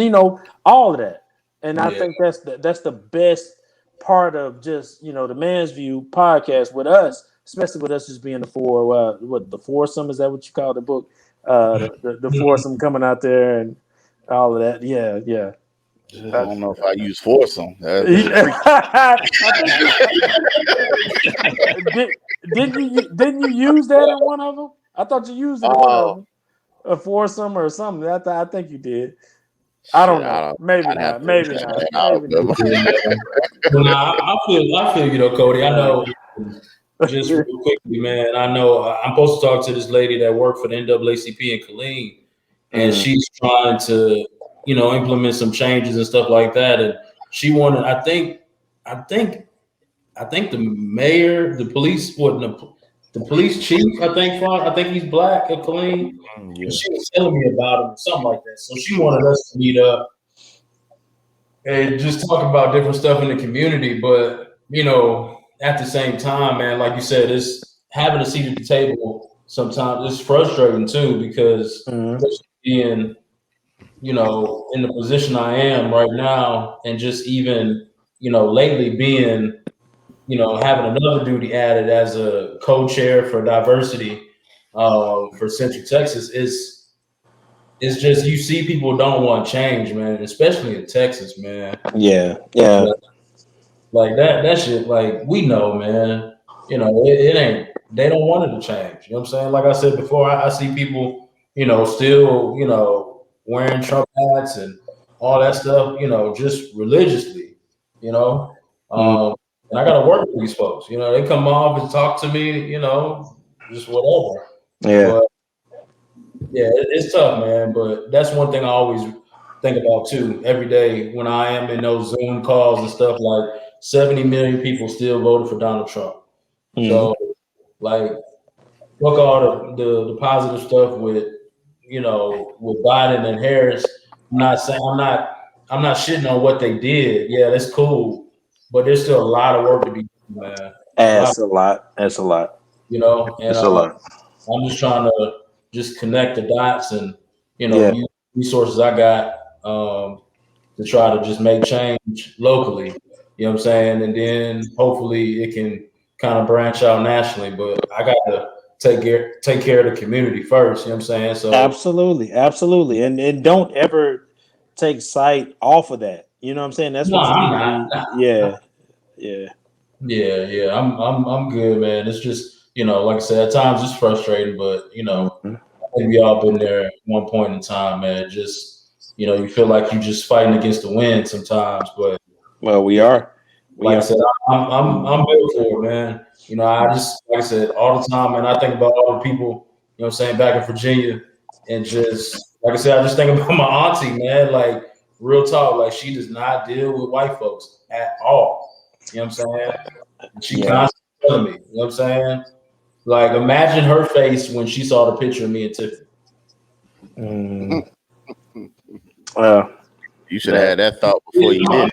[SPEAKER 3] All of that, and I
[SPEAKER 2] yeah.
[SPEAKER 3] think that's the best part of just the Man's View podcast with us, especially with us just being the foursome, is that what you call the book? The foursome coming out there and all of that. Yeah, yeah.
[SPEAKER 4] I don't know if I use foursome. That's freaky.
[SPEAKER 3] I think didn't you use that in one of them? I thought you used it in one of
[SPEAKER 4] Oh
[SPEAKER 3] them, a foursome or something. I think you did. I
[SPEAKER 4] shit!
[SPEAKER 3] don't
[SPEAKER 4] I
[SPEAKER 3] know.
[SPEAKER 4] don't.
[SPEAKER 3] Maybe
[SPEAKER 4] I'd have
[SPEAKER 3] not.
[SPEAKER 4] to.
[SPEAKER 3] Maybe not.
[SPEAKER 4] I don't
[SPEAKER 3] Maybe
[SPEAKER 4] know.
[SPEAKER 3] not.
[SPEAKER 2] Well, nah, I feel you though, Cody. I know. Just real quickly, man. I know I'm supposed to talk to this lady that worked for the NAACP in Killeen, and she's trying to, implement some changes and stuff like that. And she wanted, I think the mayor, the police, the police chief, I think he's black at Killeen.
[SPEAKER 3] Yeah.
[SPEAKER 2] And she was telling me about him, or something like that. So she wanted us to meet up and just talk about different stuff in the community. But at the same time, man, like you said, it's having a seat at the table. Sometimes it's frustrating too because especially being, in the position I am right now, and just even, lately being, having another duty added as a co-chair for diversity for Central Texas is. It's just you see people don't want change, man, especially in Texas, man.
[SPEAKER 3] Yeah. Yeah.
[SPEAKER 2] Like that shit, like we know, man. It ain't. They don't want it to change. You know what I'm saying? Like I said before, I see people, still, wearing Trump hats and all that stuff. Just religiously. You know, and I got to work with these folks. They come off and talk to me. Just whatever.
[SPEAKER 3] Yeah.
[SPEAKER 2] But yeah, it's tough, man. But that's one thing I always think about too every day when I am in those Zoom calls and stuff. Like 70 million people still voted for Donald Trump. So, like, look all the positive stuff with with Biden and Harris. I'm not shitting on what they did. Yeah, that's cool, but there's still a lot of work to be done, man.
[SPEAKER 3] That's a lot. That's a lot.
[SPEAKER 2] And
[SPEAKER 3] That's a lot.
[SPEAKER 2] I'm just trying to just connect the dots and
[SPEAKER 3] Yeah.
[SPEAKER 2] use resources I got to try to just make change locally. You know what I'm saying? And then hopefully it can kind of branch out nationally. But I got to take care of the community first. You know what I'm saying? So
[SPEAKER 3] Absolutely. And don't ever take sight off of that. You know what I'm saying? That's
[SPEAKER 2] No,
[SPEAKER 3] what
[SPEAKER 2] I'm not.
[SPEAKER 3] Yeah.
[SPEAKER 2] Yeah. I'm good, man. It's just, like I said, at times it's frustrating, but I think we all been there at one point in time, man. Just, you feel like you just fighting against the wind sometimes, but
[SPEAKER 3] we are.
[SPEAKER 2] Like I said, I'm built for it, man. I just, like I said, all the time, man. I think about all the people, back in Virginia, and just like I said, I just think about my auntie, man. Like real talk, like she does not deal with white folks at all. You know what I'm saying? And she constantly telling me, you know what I'm saying? Like imagine her face when she saw the picture of me and Tiffany.
[SPEAKER 4] You should have had that thought before you did it.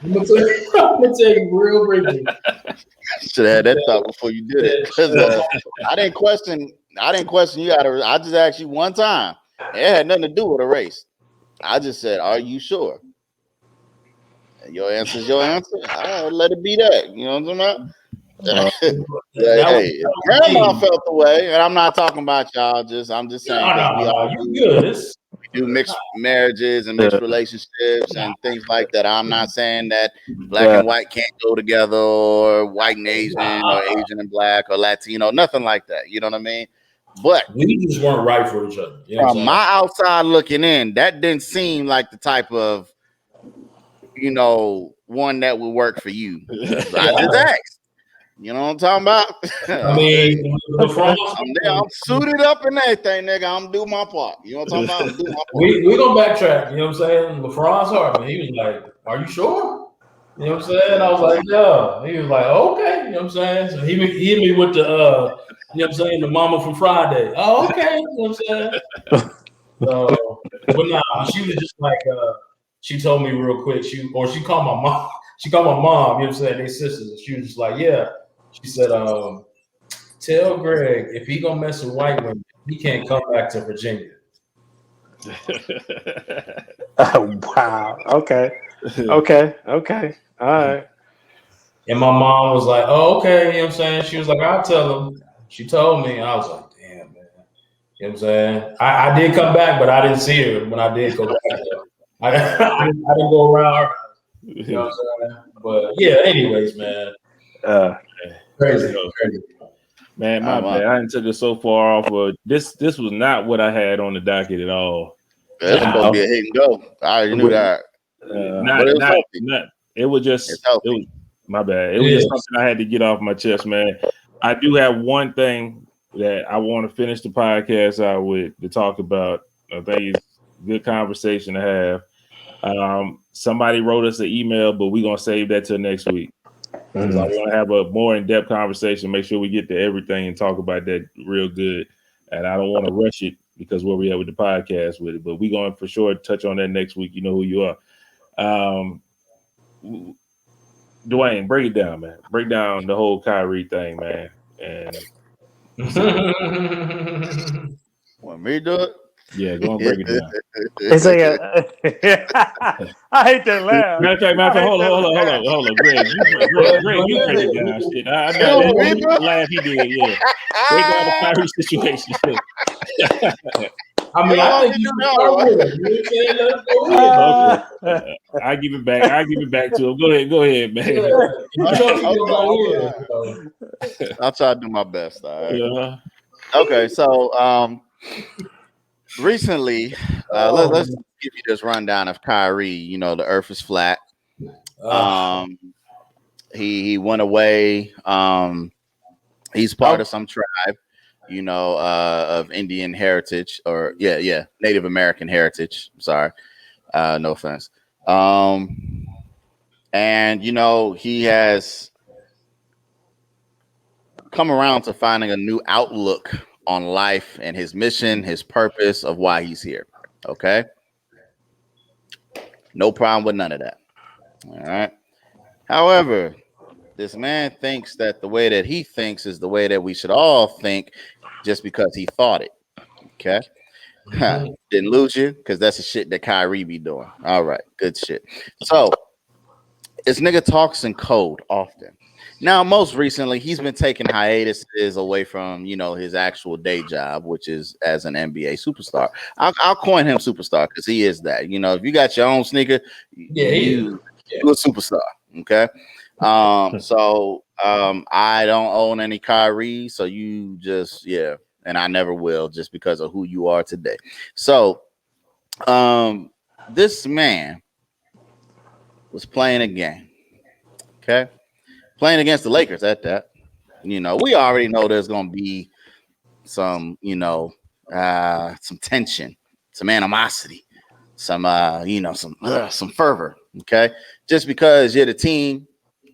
[SPEAKER 2] I'm gonna tell you real briefly.
[SPEAKER 4] Should have had that thought before you did it. Because I didn't question you out of. I just asked you one time. It had nothing to do with a race. I just said, "Are you sure?" And your answer is your answer. I'll let it be that. You know what I'm talking about? Hey, grandma felt the way, and I'm not talking about y'all. I'm just saying because we do mixed marriages and mixed relationships and things like that. I'm not saying that black and white can't go together, or white and Asian, or Asian and black, or Latino, nothing like that. You know what I mean? But
[SPEAKER 2] we just weren't right for each other.
[SPEAKER 4] From my outside looking in, that didn't seem like the type of one that would work for you. So I just asked. You know what I'm talking about?
[SPEAKER 2] I mean,
[SPEAKER 4] I'm suited up and everything, nigga. I'm doing my part. You know what I'm talking about? I'm doing my part.
[SPEAKER 2] We gonna backtrack. You know what I'm saying? LaFron's Hartman, he was like, "Are you sure?" You know what I'm saying? I was like, "Yeah." He was like, "Okay." You know what I'm saying? So he hit me with the, you know what I'm saying, the mama from Friday. Oh, okay. You know what I'm saying? So, but nah, she was just like, she told me real quick. She called my mom. She called my mom. You know what I'm saying? They sisters. And she was just like, yeah. She said, tell Greg if he gonna mess with white women, he can't come back to Virginia.
[SPEAKER 3] Wow. Okay. All right.
[SPEAKER 2] And my mom was like, oh, okay. You know what I'm saying? She was like, I'll tell him. She told me. I was like, damn, man. You know what I'm saying? I did come back, but I didn't see her when I did go back. I didn't go around her. You know what I'm saying? But yeah, anyways, man. Crazy.
[SPEAKER 1] Man, my bad. I didn't took it so far off of this. This was not what I had on the docket at all.
[SPEAKER 4] It's supposed to be a hit and go. I already knew that.
[SPEAKER 1] It was just it was my bad. It was just something I had to get off my chest, man. I do have one thing that I want to finish the podcast out with to talk about. I think it's a good conversation to have. Somebody wrote us an email, but we're gonna save that till next week. Because I want to have a more in-depth conversation, make sure we get to everything and talk about that real good. And I don't want to rush it because where we at with the podcast with it, but we're going to for sure touch on that next week. You know who you are. Dwayne, break it down, man. Break down the whole Kyrie thing, man. And
[SPEAKER 4] want me to do it?
[SPEAKER 1] Yeah, go and break it down.
[SPEAKER 3] It's like I hate that laugh.
[SPEAKER 1] Matter of fact, hold on, Greg, you break it down. Shit, I know that laugh he did. Yeah, break down the Kyrie situation.
[SPEAKER 2] I mean, I think you
[SPEAKER 1] okay. I give it back. I give it back to him. Go ahead, man.
[SPEAKER 4] I'll try to do my best. All right.
[SPEAKER 1] Yeah.
[SPEAKER 4] Okay, so recently, let's give you this rundown of Kyrie. You know, the Earth is flat. He went away. He's part of some tribe, you know, of Indian heritage, or Native American heritage. Sorry, no offense. And you know, he has come around to finding a new outlook on life and his mission, his purpose of why he's here. Okay. No problem with none of that. All right. However, this man thinks that the way that he thinks is the way that we should all think just because he thought it. Okay. Didn't lose you because that's the shit that Kyrie be doing. All right. Good shit. So this nigga talks in code often. Now, most recently, he's been taking hiatuses away from, his actual day job, which is as an NBA superstar. I'll coin him superstar because he is that. If you got your own sneaker, you're a superstar. Okay. So I don't own any Kyrie, so you just, and I never will just because of who you are today. So this man was playing a game. Okay. Playing against the Lakers at that. We already know there's going to be some, some tension, some animosity, some fervor. Okay. Just because you're the team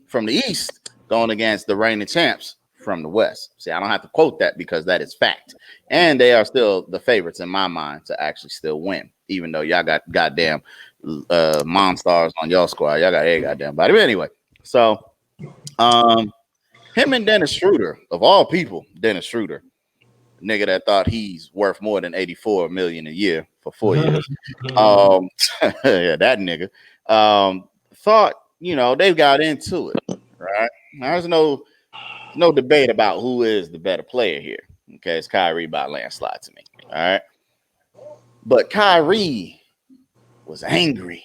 [SPEAKER 4] from the East going against the reigning champs from the West. See, I don't have to quote that because that is fact. And they are still the favorites in my mind to actually still win, even though y'all got goddamn monsters on y'all squad. Y'all got a goddamn body. But anyway, so him and Dennis Schroeder, of all people, Dennis Schroeder, nigga that thought he's worth more than $84 million a year for 4 years. Yeah, that nigga thought, they've got into it, right? There's no debate about who is the better player here. Okay, it's Kyrie by landslide to me. All right. But Kyrie was angry,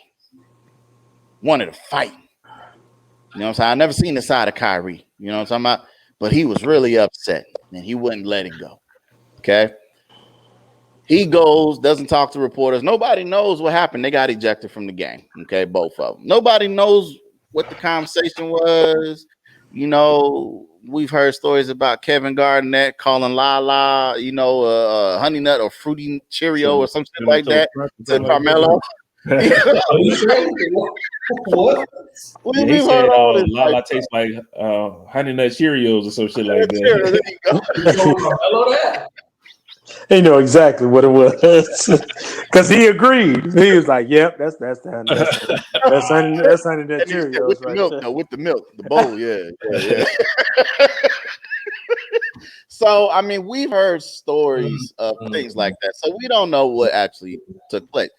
[SPEAKER 4] wanted to fight. You know what I'm saying? I never seen the side of Kyrie. You know what I'm talking about? But he was really upset and he wouldn't let it go. Okay. He goes, doesn't talk to reporters. Nobody knows what happened. They got ejected from the game. Okay, both of them. Nobody knows what the conversation was. We've heard stories about Kevin Garnett calling Lala, Honey Nut or Fruity Cheerio or something like that to Carmelo.
[SPEAKER 2] What?
[SPEAKER 1] Yeah, he said Lala tastes like Honey Nut Cheerios or some shit like
[SPEAKER 3] that. He know exactly what it was because he agreed. He was like, "Yep, that's Honey Nut Cheerios
[SPEAKER 4] with the milk, with the milk, the bowl, yeah." So, I mean, we've heard stories of things like that, so we don't know what actually took place.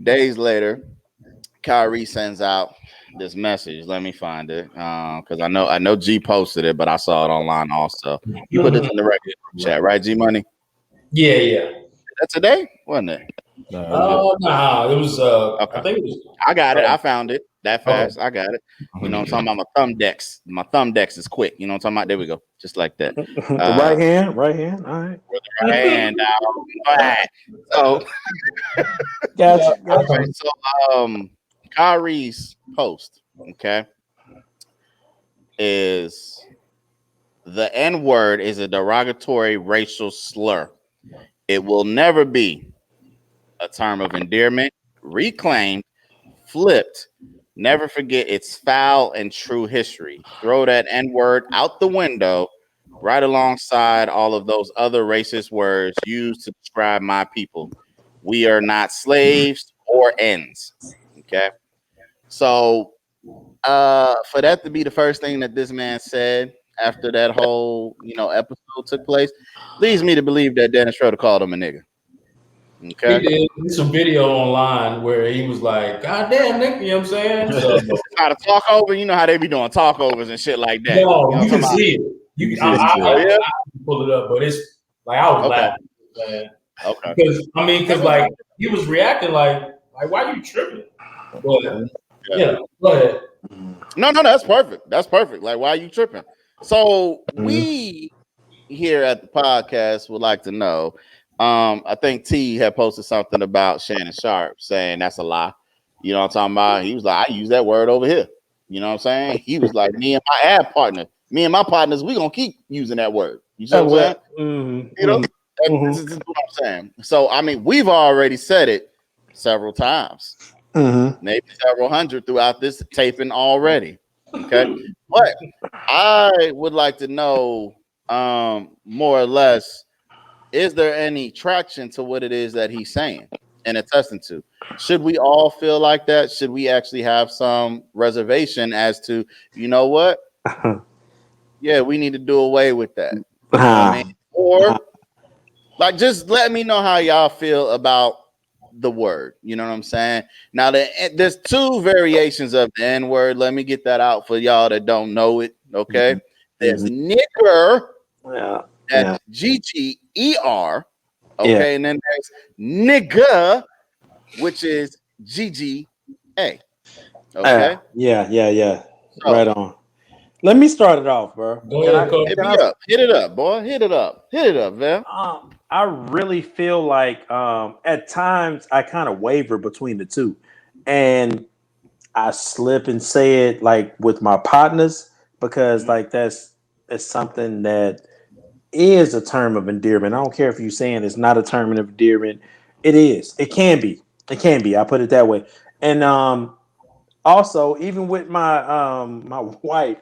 [SPEAKER 4] Days later, Kyrie sends out this message. Let me find it because I know G posted it, but I saw it online also. You put this in the regular chat, right, G Money?
[SPEAKER 2] Yeah.
[SPEAKER 4] That's today, wasn't it?
[SPEAKER 2] No, it was.
[SPEAKER 4] Okay.
[SPEAKER 2] I think it was.
[SPEAKER 4] I got it. I found it that fast. I got it. You know what I'm talking about? My thumb decks. My thumb decks is quick. You know what I'm talking about? There we go. Just like that.
[SPEAKER 3] Right hand. All right.
[SPEAKER 4] With the right hand down. All right. So,
[SPEAKER 3] gotcha.
[SPEAKER 4] So, Kyrie's post, okay, is the N-word is a derogatory racial slur. It will never be a term of endearment, reclaimed, flipped. Never forget its foul and true history. Throw that N-word out the window right alongside all of those other racist words used to describe my people. We are not slaves or ends. Okay. So for that to be the first thing that this man said after that whole, episode took place, leads me to believe that Dennis Schroeder called him a nigga. Okay.
[SPEAKER 2] He did. There's a video online where he was like, "God damn, Nick," you know what I'm saying? So,
[SPEAKER 4] how to talk over, you know how they be doing talkovers and shit like that.
[SPEAKER 2] No, you can see it. You can I pull it up, but it's like I was laughing. Man.
[SPEAKER 4] Okay.
[SPEAKER 2] Because like he was reacting like why are you tripping? But go ahead.
[SPEAKER 4] No, that's perfect. That's perfect. Like, why are you tripping? So we here at the podcast would like to know. I think T had posted something about Shannon Sharp saying that's a lie. You know what I'm talking about? He was like, I use that word over here. You know what I'm saying? He was like, me and my partners, we gonna keep using that word. You see what I'm saying? This is what I'm saying. So I mean, we've already said it several times. Maybe several hundred throughout this taping already. Okay. But I would like to know more or less, is there any traction to what it is that he's saying and attesting to? Should we all feel like that? Should we actually have some reservation as to, you know what? Yeah, we need to do away with that. You know what I mean? Or like, just let me know how y'all feel about the word. You know what I'm saying? Now, there's two variations of the N-word. Let me get that out for y'all that don't know it. Okay,
[SPEAKER 3] Mhm.
[SPEAKER 4] there's nigger.
[SPEAKER 3] Yeah.
[SPEAKER 4] That's GGER. Okay,
[SPEAKER 3] Yeah.
[SPEAKER 4] and then there's nigga, which is GGA. Okay,
[SPEAKER 3] Yeah.
[SPEAKER 4] so
[SPEAKER 3] Right on. Let me start it off, bro.
[SPEAKER 2] Go
[SPEAKER 3] Can
[SPEAKER 2] ahead,
[SPEAKER 3] I?
[SPEAKER 2] Coach.
[SPEAKER 4] hit
[SPEAKER 3] Can
[SPEAKER 4] me
[SPEAKER 3] I?
[SPEAKER 4] up, hit it up, boy, hit it up, man.
[SPEAKER 3] I really feel like at times I kind of waver between the two, and I slip and say it like with my partners because like that's something that is a term of endearment. I don't care if you're saying it's not a term of endearment. It is. It can be. It can be. I put it that way. And also, even with my wife,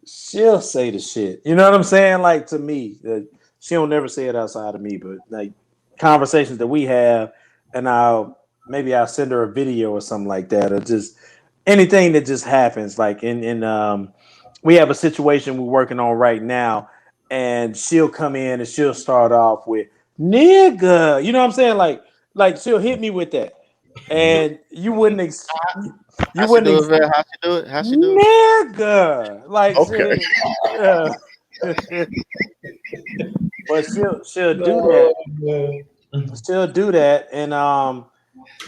[SPEAKER 3] she'll say the shit. You know what I'm saying? Like to me, she'll never say it outside of me, but like conversations that we have, and I'll send her a video or something like that, or just anything that just happens. Like in we have a situation we're working on right now, and she'll come in and she'll start off with nigga. You know what I'm saying? Like she'll hit me with that, and you wouldn't. You
[SPEAKER 4] How she
[SPEAKER 3] wouldn't.
[SPEAKER 4] do it, man? How she do it? How she do it?
[SPEAKER 3] Nigga, like
[SPEAKER 4] Okay.
[SPEAKER 3] uh, but she'll do that. She'll do that, and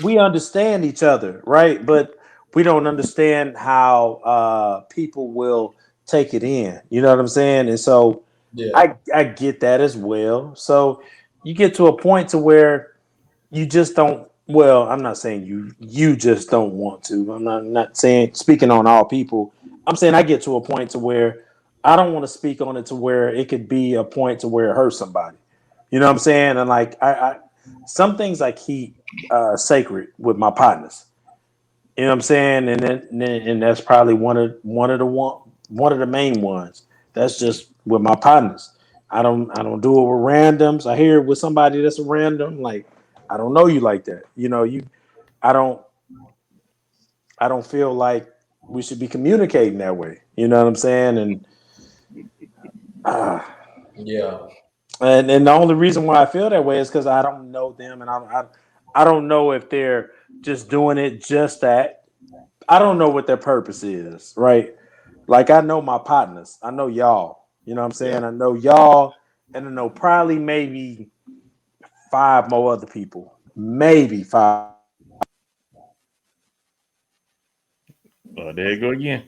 [SPEAKER 3] we understand each other, right? But we don't understand how people will take it in. You know what I'm saying? And so
[SPEAKER 2] Yeah.
[SPEAKER 3] I get that as well. So you get to a point to where you just don't. Well, I'm not saying you just don't want to. I'm not saying speaking on all people. I'm saying I get to a point to where I don't want to speak on it to where it could be a point to where it hurts somebody. You know what I'm saying? And like I some things I keep sacred with my partners. You know what I'm saying? And that's probably one of the main ones. That's just with my partners. I don't do it with randoms. I hear it with somebody that's a random. Like I don't know you like that. You know you. I don't. I don't feel like we should be communicating that way. You know what I'm saying? And uh,
[SPEAKER 2] Yeah.
[SPEAKER 3] and the only reason why I feel that way is because I don't know them, and I don't know if they're just doing it just that. I don't know what their purpose is, right? Like I know my partners. I know y'all. You know what I'm saying?
[SPEAKER 2] Yeah.
[SPEAKER 3] I know y'all, and I know probably maybe five more other people. Maybe five.
[SPEAKER 1] Oh, there you go again.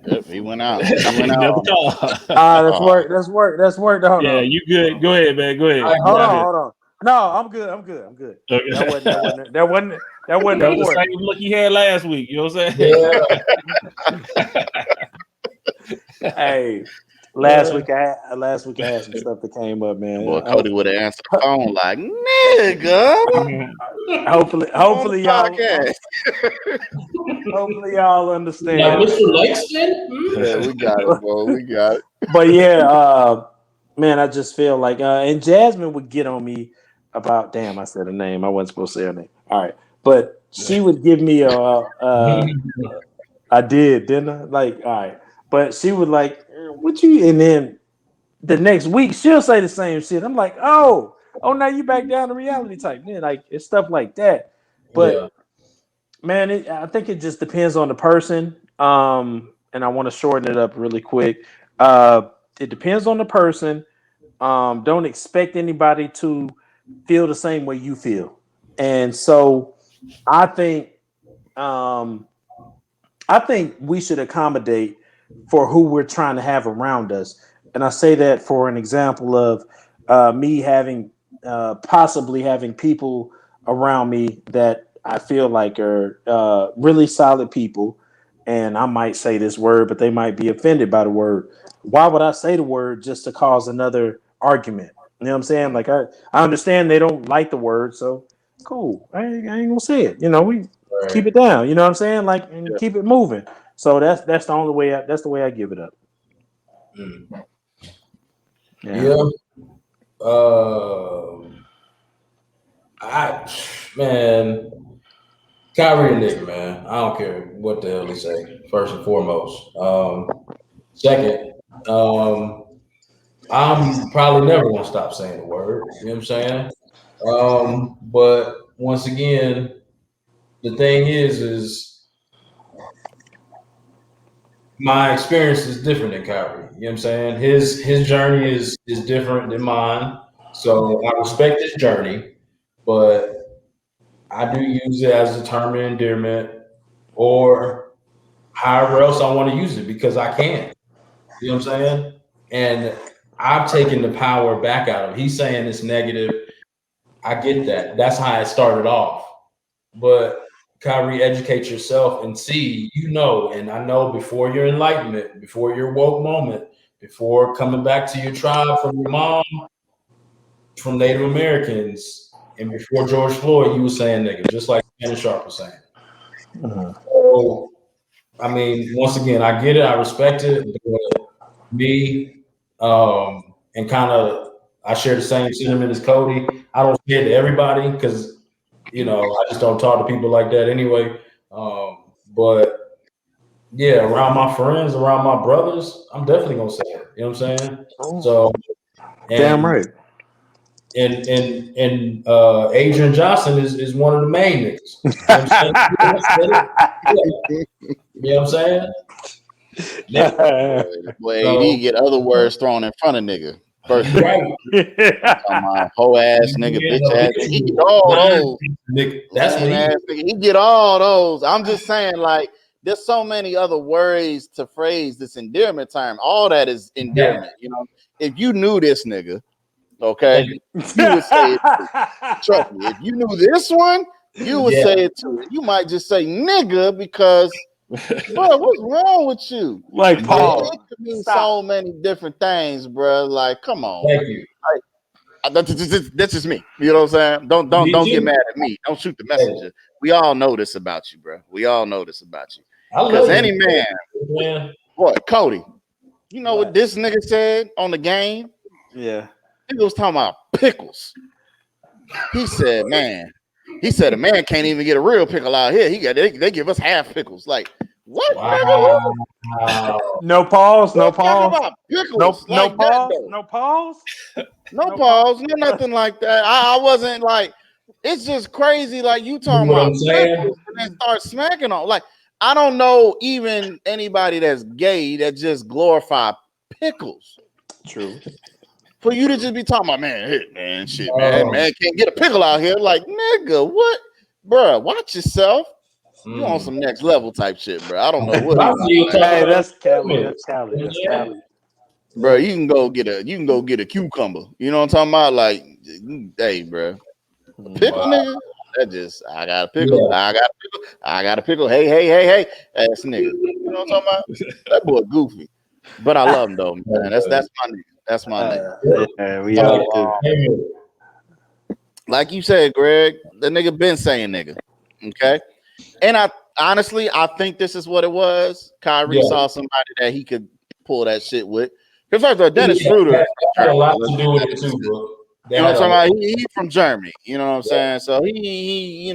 [SPEAKER 4] Yep, he went out. He went out.
[SPEAKER 1] Another
[SPEAKER 4] On
[SPEAKER 1] call.
[SPEAKER 3] That's work. That's work. That's work. Hold
[SPEAKER 1] Yeah,
[SPEAKER 3] on.
[SPEAKER 1] you good. Go ahead, man. Go ahead.
[SPEAKER 3] Hold
[SPEAKER 1] Got it.
[SPEAKER 3] on. No, I'm good. I'm good.
[SPEAKER 1] Okay.
[SPEAKER 3] That wasn't
[SPEAKER 1] That was the
[SPEAKER 3] important.
[SPEAKER 1] same look he had last week. You know what I'm saying?
[SPEAKER 2] Yeah.
[SPEAKER 3] Hey, last week I had some stuff that came up, man.
[SPEAKER 4] Boy, Cody would have answered the phone like, nigga.
[SPEAKER 3] Hopefully
[SPEAKER 4] On the
[SPEAKER 3] y'all
[SPEAKER 4] podcast.
[SPEAKER 3] hopefully y'all
[SPEAKER 2] Like
[SPEAKER 3] understand.
[SPEAKER 2] Mr. Langston?
[SPEAKER 4] Yeah, we got it, bro. We got it.
[SPEAKER 3] But yeah, man, I just feel like and Jasmine would get on me about damn, I said her name. I wasn't supposed to say her name. All right. But she would give me I didn't I? Like, all right. But she would like, what you and then the next week she'll say the same shit. I'm like, oh, now you back down to reality type. Man, like it's stuff like that.
[SPEAKER 2] Yeah.
[SPEAKER 3] But man, I think it just depends on the person. And I want to shorten it up really quick. It depends on the person. Don't expect anybody to feel the same way you feel. And so I think um, we should accommodate for who we're trying to have around us. And I say that for an example of me having possibly having people around me that I feel like are really solid people. And I might say this word, but they might be offended by the word. Why would I say the word just to cause another argument? You know what I'm saying? Like I understand they don't like the word, so cool. I ain't gonna say it. You know, we keep
[SPEAKER 2] Right.
[SPEAKER 3] it down. You know what I'm saying? Like and keep it moving. So that's the only way. That's the way I give it up.
[SPEAKER 2] Mm.
[SPEAKER 3] Yeah.
[SPEAKER 2] Man, Kyrie and Nick, man. I don't care what the hell they say. First and foremost. Second, I'm probably never gonna stop saying the word. You know what I'm saying? But once again, the thing is my experience is different than Kyrie. You know what I'm saying? His journey is different than mine. So I respect his journey, but I do use it as a term of endearment or however else I want to use it because I can. You know what I'm saying? And I've taken the power back out of it. He's saying it's negative. I get that. That's how it started off. But Kyrie, educate yourself and see, and I know before your enlightenment, before your woke moment, before coming back to your tribe from your mom, from Native Americans, and before George Floyd, you were saying nigga, just like Shannon Sharp was saying. So, I mean, once again, I get it, I respect it. But me, and kind of, I share the same sentiment as Cody. I don't say it to everybody because I just don't talk to people like that anyway. But yeah, around my friends, around my brothers, I'm definitely gonna say it. You know what I'm saying? So
[SPEAKER 3] damn right.
[SPEAKER 2] And Adrian Johnson is one of the main niggas. You know what I'm saying?
[SPEAKER 4] Boy, AD get other words thrown in front of nigga. First, whole ass nigga, bitch ass nigga. He get all those.
[SPEAKER 2] That's me.
[SPEAKER 4] Nigga. He get all those. I'm just saying, like, there's so many other words to phrase this endearment term. All that is endearment. You know, if you knew this nigga, okay, you would say it too. Trust me. If you knew this one, you would say it too. You might just say nigga because. Bro, what's wrong with you?
[SPEAKER 3] Like Paul,
[SPEAKER 4] it could mean so many different things, bro. Like, come on.
[SPEAKER 2] Thank you.
[SPEAKER 4] That's just me. You know what I'm saying? Don't get mad at me. Don't shoot the messenger. We all know this about you, bro. We all know this about you. Because any man, what, Cody? You know what this nigga said on the game?
[SPEAKER 3] Yeah,
[SPEAKER 4] he was talking about pickles. He said, man. He said a man can't even get a real pickle out here. They give us half pickles. Like what?
[SPEAKER 2] Wow.
[SPEAKER 3] No pause. No pause.
[SPEAKER 4] About pickles.
[SPEAKER 3] No pause. No pause.
[SPEAKER 4] No pause. No nothing like that. I wasn't like. It's just crazy. Like you talking about pickles and then start smacking on. Like I don't know even anybody that's gay that just glorify pickles.
[SPEAKER 3] True.
[SPEAKER 4] For you to just be talking about, man, shit, man can't get a pickle out here. Like, nigga, what? Bruh, watch yourself. You on some next level type shit, bro. I don't know what.
[SPEAKER 3] Hey, that's Cali. That's Cali. That's Cali.
[SPEAKER 4] Bro, you can go get a cucumber. You know what I'm talking about? Like, hey, bro. Pickle, nigga. That just, I got a pickle. Yeah. I got a pickle. Hey. Ass nigga. You know what I'm talking about? That boy goofy. But I love him, though, man. That's my nigga. That's my nigga.
[SPEAKER 3] We all
[SPEAKER 4] like you said, Greg, the nigga been saying nigga. Okay. And I honestly think this is what it was. Kyrie saw somebody that he could pull that shit with. Because first of all, Dennis Schroeder
[SPEAKER 2] had a lot to do with it too, bro.
[SPEAKER 4] You know what I'm talking about? He from Germany. You know what I'm saying? So he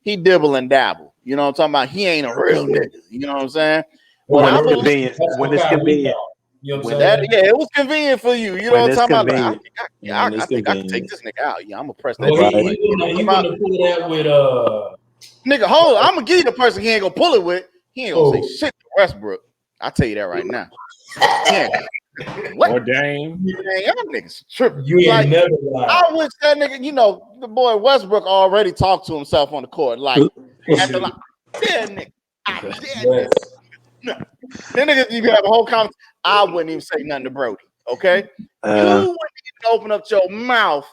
[SPEAKER 4] dibble and dabble. You know what I'm talking about? He ain't a real nigga. You know what I'm saying?
[SPEAKER 3] When it's convenient.
[SPEAKER 2] You know what I'm saying?
[SPEAKER 4] It was convenient for you. You know what I'm talking about? I think I can take this nigga out. Yeah, I'm gonna press that.
[SPEAKER 2] He wouldn't pull that with
[SPEAKER 4] nigga, hold on. I'm gonna give you the person he ain't gonna pull it with. He ain't gonna say shit to Westbrook. I'll tell you that right now.
[SPEAKER 1] What? Or Dame.
[SPEAKER 4] Y'all niggas tripping.
[SPEAKER 2] You ain't never lied.
[SPEAKER 4] I wish that nigga, the boy Westbrook already talked to himself on the court. Like, at the line. Yeah, nigga. I dare nigga. No. Then niggas, you can have a whole conversation. I wouldn't even say nothing to Brody. Okay, you wouldn't even open up your mouth.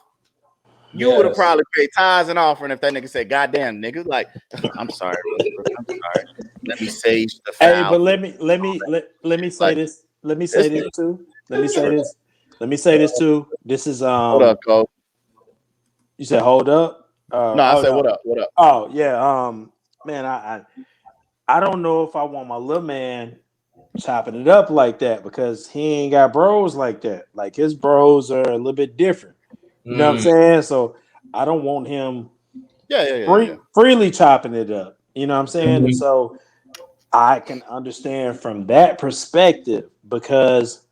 [SPEAKER 4] You would have probably paid tithes and offering if that nigga said, "Goddamn, nigga!" Like, I'm sorry, I'm sorry. Let me sage the foul.
[SPEAKER 3] Hey, but let me say this. Let me say this too. Let me say this too. This is
[SPEAKER 4] Hold up, Cole.
[SPEAKER 3] You said hold up.
[SPEAKER 4] No, I said what up? What up?
[SPEAKER 3] Oh yeah. Man, I don't know if I want my little man chopping it up like that because he ain't got bros like that. Like his bros are a little bit different. You know what I'm saying? So I don't want him freely chopping it up. You know what I'm saying? And so I can understand from that perspective because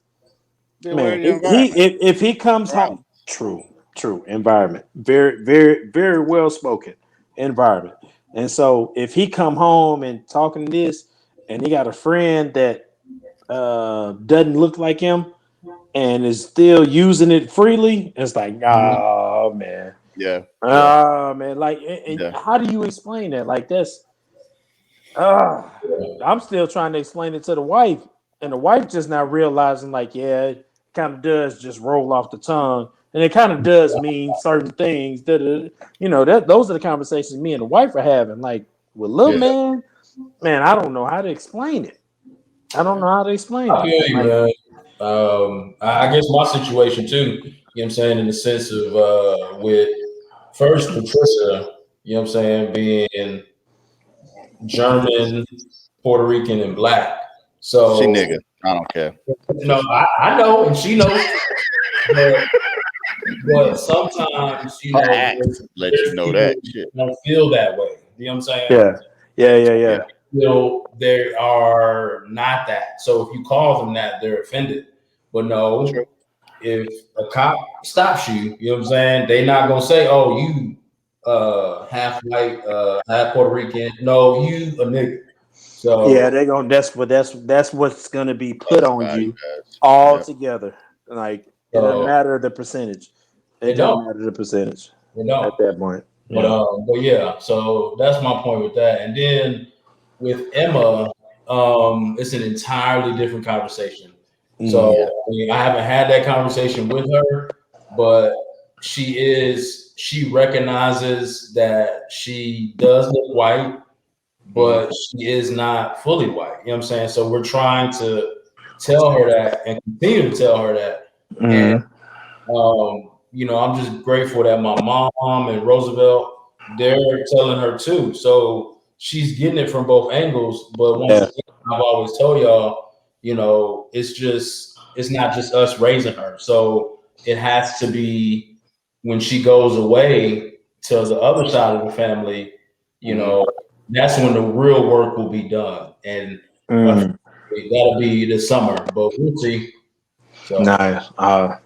[SPEAKER 3] if he comes home, true environment, very, very, very well spoken environment. And so if he come home and talking this, and he got a friend that doesn't look like him and is still using it freely, it's like, oh man.
[SPEAKER 4] Yeah.
[SPEAKER 3] Oh man, like, and how do you explain that? Like this, I'm still trying to explain it to the wife, and the wife just not realizing, like, yeah, it kind of does just roll off the tongue, and it kind of does mean certain things that those are the conversations me and the wife are having. Like with little man, I don't know how to explain it. I don't know how to explain it.
[SPEAKER 2] I feel you, man. I guess my situation too, you know what I'm saying, in the sense of with first Patricia, you know what I'm saying, being German, Puerto Rican, and black. So
[SPEAKER 4] she nigga. I don't care.
[SPEAKER 2] No, I know, and she knows. but sometimes,
[SPEAKER 4] let you know that shit.
[SPEAKER 2] Don't feel that way. You know what I'm saying?
[SPEAKER 3] Yeah.
[SPEAKER 2] They are not that. So if you call them that, they're offended. But no, if a cop stops you, you know what I'm saying, they're not gonna say, "Oh, you half white, half Puerto Rican." No, you a nigga. So
[SPEAKER 3] yeah, they're gonna. That's what's gonna be put on you all together. Like it doesn't matter the percentage. It doesn't matter the percentage at that point.
[SPEAKER 2] But yeah, so that's my point with that. And then with Emma, it's an entirely different conversation. So I haven't had that conversation with her, but she recognizes that she does look white, but she is not fully white. You know what I'm saying? So we're trying to tell her that and continue to tell her that. And I'm just grateful that my mom and Roosevelt, they're telling her too. So she's getting it from both angles. But once again, I've always told y'all, it's not just us raising her. So it has to be when she goes away to the other side of the family, that's when the real work will be done. And that'll be this summer, but we'll see. So.
[SPEAKER 3] Nice.
[SPEAKER 4] I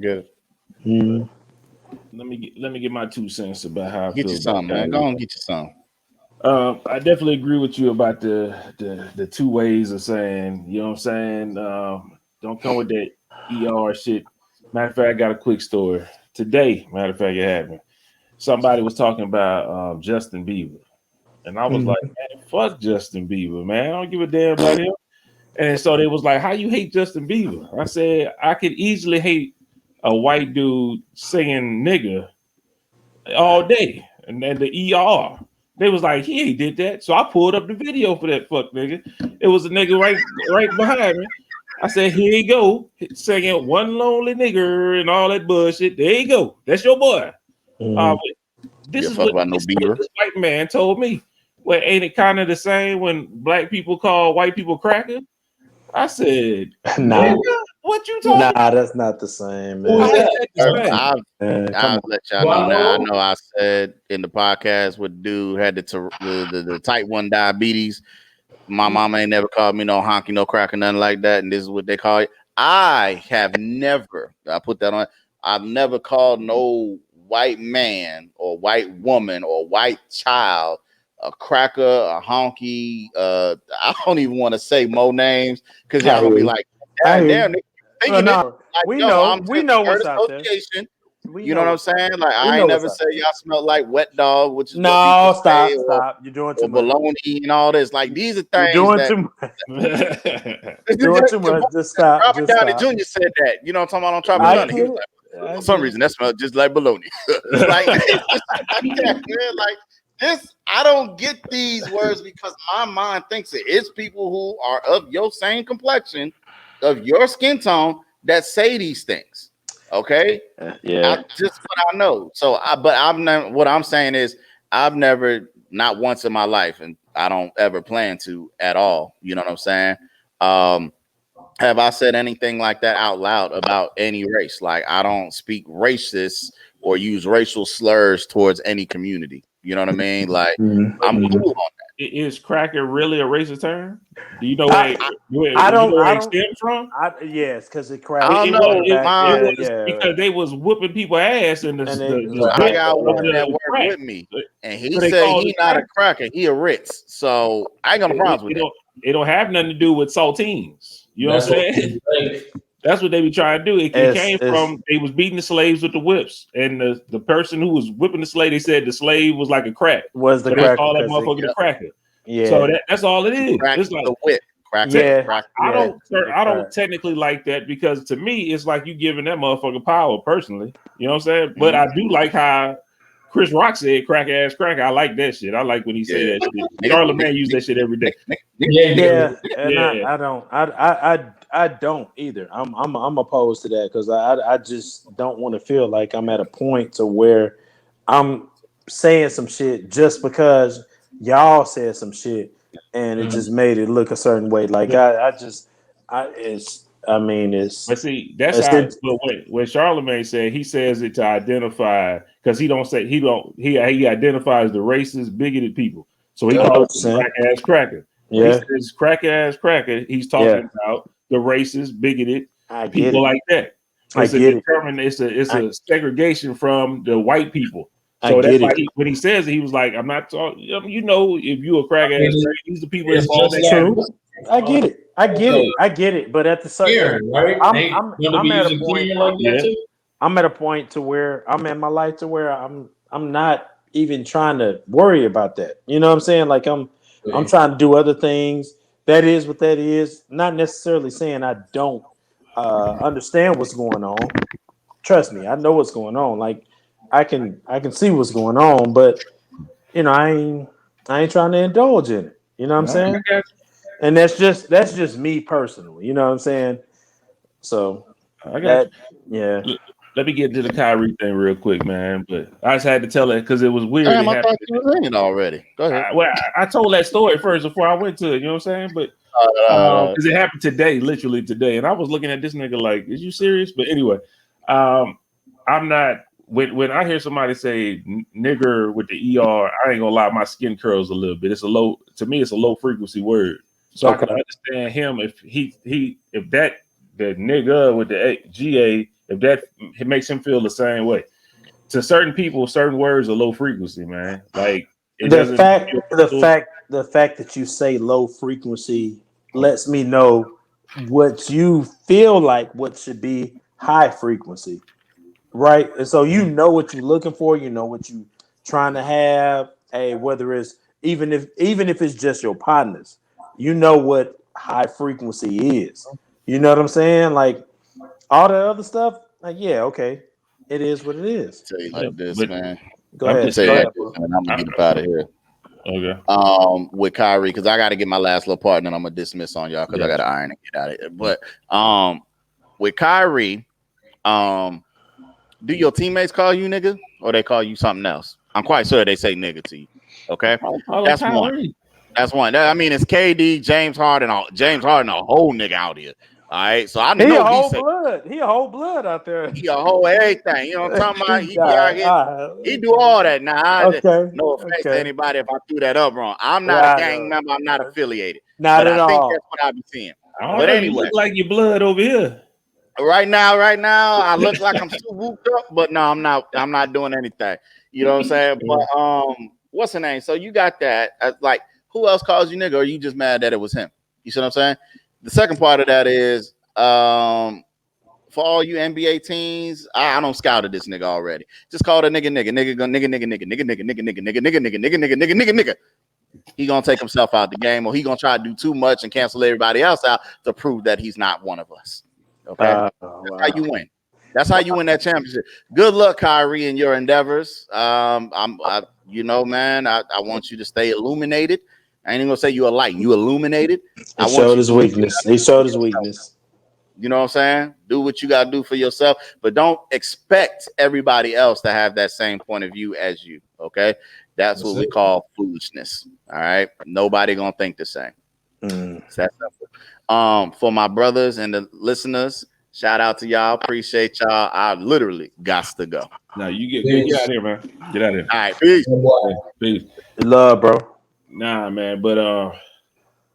[SPEAKER 4] get it.
[SPEAKER 1] Let me get my 2 cents about how I
[SPEAKER 4] get
[SPEAKER 1] feel.
[SPEAKER 4] You some, man. Go on, get you some.
[SPEAKER 1] I definitely agree with you about the 2 ways of saying, you know what I'm saying? Don't come with that ER shit. Matter of fact, I got a quick story. Today, matter of fact, it happened. Somebody was talking about Justin Bieber. And I was like, man, fuck Justin Bieber, man. I don't give a damn about him. And so they was like, how you hate Justin Bieber? I said, I could easily hate a white dude singing nigga all day. And then the ER. They was like, he ain't did that. So I pulled up the video for that fuck nigga. It was a nigga right behind me. I said, here you go, singing one lonely nigger and all that bullshit. There you go. That's your boy. This is what this white man told me. Well, ain't it kind of the same when black people call white people cracker? I said,
[SPEAKER 3] nah.
[SPEAKER 1] What you talking about?
[SPEAKER 3] Nah, that's not the same, man.
[SPEAKER 4] I'll let y'all know now. I know I said in the podcast what dude had the type 1 diabetes. My mama ain't never called me no honky, no cracker, nothing like that. And this is what they call it. I put that on. I've never called no white man or white woman or white child a cracker, a honky. I don't even want to say more names because y'all gonna be like, damn. We know
[SPEAKER 3] what's out there.
[SPEAKER 4] You know what I'm saying? Like I ain't never say y'all smell like wet dog, which is
[SPEAKER 3] stop. You're doing too much.
[SPEAKER 4] Bologna and all this. Like these are things
[SPEAKER 3] you're doing too much. You're doing too much. Just stop.
[SPEAKER 4] Robert Downey Jr. said that. You know what I'm talking about on Tropic Thunder. For some reason that smells just like bologna. Like this, I don't get these words because my mind thinks it's people who are of your same complexion, of your skin tone, that say these things. Okay, just what I know. So, what I'm saying is, I've never, not once in my life, and I don't ever plan to at all. You know what I'm saying? Have I said anything like that out loud about any race? Like I don't speak racist or use racial slurs towards any community. You know what I mean? Like I'm cool on that.
[SPEAKER 1] Is cracker really a racist term? Do you know where it stems from?
[SPEAKER 3] Yes, because it cracked.
[SPEAKER 4] I don't know.
[SPEAKER 1] Because they was whooping people ass in the
[SPEAKER 4] I got one that worked with me, and he said he's not a cracker, he a Ritz. So I ain't gonna problem with that.
[SPEAKER 1] it don't have nothing to do with saltines. You know what I'm saying? That's what they be trying to do. It came from they was beating the slaves with the whips, and the person who was whipping the slave, they said the slave was like a crack.
[SPEAKER 3] Was the
[SPEAKER 1] so
[SPEAKER 3] cracker?
[SPEAKER 1] They call that motherfucker the cracker.
[SPEAKER 3] Yeah.
[SPEAKER 1] So that's all it is.
[SPEAKER 4] It's
[SPEAKER 1] like
[SPEAKER 4] the whip.
[SPEAKER 1] I don't technically like that because to me it's like you giving that motherfucker power personally. You know what I'm saying? But I do like how Chris Rock said crack ass cracker. I like that shit. I like when he say that shit. Charlotte Man use that shit every day.
[SPEAKER 3] I don't either. I'm opposed to that because I just don't want to feel like I'm at a point to where I'm saying some shit just because y'all said some shit and it just made it look a certain way. Like but
[SPEAKER 1] see, that's how. But when Charlemagne said he says it to identify because he identifies the racist, bigoted people. So he calls them crack ass cracker. When he says crack ass cracker, he's talking about the racist, bigoted people like that. It's a segregation from the white people. So that's why when he says it, he was like, I'm not talking, you know, if you a crack ass, these are the people that fall that
[SPEAKER 3] true. I get it. But at the same time, I'm at a point. I'm at a point to where I'm in my life to where I'm not even trying to worry about that. You know what I'm saying? Like I'm trying to do other things. That is what that is. Not necessarily saying I don't understand what's going on. Trust me, I know what's going on. Like I can see what's going on, but you know, I ain't trying to indulge in it. You know what I'm saying? And that's just me personally. You know what I'm saying? So
[SPEAKER 1] let me get to the Kyrie thing real quick, man. But I just had to tell it because it was weird.
[SPEAKER 4] Damn, I thought you were in it already. Go ahead.
[SPEAKER 1] I told that story first before I went to it. You know what I'm saying? But because it happened today, literally today, and I was looking at this nigga like, "Is you serious?" But anyway, I'm not. When I hear somebody say "nigger" with the ER, I ain't gonna lie, my skin curls a little bit. It's a low frequency word, so I can understand him if that the nigga with the GA, if that it makes him feel the same way. To certain people, certain words are low frequency, man. Like
[SPEAKER 3] the fact that you say low frequency lets me know what you feel like what should be high frequency. Right. And so you know what you're looking for, you know what you're trying to have. Whether it's even if it's just your partners, you know what high frequency is. You know what I'm saying? Like all the other stuff, like, yeah, okay. It is what it is.
[SPEAKER 4] Tell you like this, man.
[SPEAKER 3] Go ahead.
[SPEAKER 4] I'm gonna get up out of here.
[SPEAKER 1] Okay.
[SPEAKER 4] With Kyrie, because I gotta get my last little part and then I'm gonna dismiss on y'all because I gotta iron and get out of here. But with Kyrie, do your teammates call you nigga or they call you something else? I'm quite sure they say nigga to you. Okay, that's one. That's one. I mean, it's KD, James Harden, a whole nigga out here. All right, so I know
[SPEAKER 3] he a whole blood out there.
[SPEAKER 4] He a whole everything. You know what I'm talking about? He be out here. He do all that now. No offense to anybody if I threw that up wrong. I'm not a gang member. I'm not affiliated.
[SPEAKER 3] Not at all.
[SPEAKER 4] I think that's what I be seeing.
[SPEAKER 1] But anyway, you look like your blood over here.
[SPEAKER 4] Right now, I look like I'm still whooped up, but no, I'm not doing anything. You know what I'm saying? But what's the name? So you got that. Like, who else calls you nigga? Or are you just mad that it was him? You see what I'm saying? The second part of that is for all you NBA teams, I don't scouted this nigga already. Just call the nigga. He gonna take himself out the game, or he gonna try to do too much and cancel everybody else out to prove that he's not one of us. Okay, that's how you win. That's how you win that championship. Good luck, Kyrie, in your endeavors. Man, I want you to stay illuminated. I ain't even gonna say you a light. You illuminated.
[SPEAKER 3] He showed his weakness.
[SPEAKER 4] You know what I'm saying? Do what you gotta do for yourself, but don't expect everybody else to have that same point of view as you. Okay, that's what we call foolishness. All right, nobody gonna think the same. It's that simple. For my brothers and the listeners, shout out to y'all. Appreciate y'all. I literally got to go.
[SPEAKER 1] No, you get out of here, man. Get out of here.
[SPEAKER 4] All right, peace.
[SPEAKER 1] Peace.
[SPEAKER 3] Love, bro.
[SPEAKER 1] Nah, man, but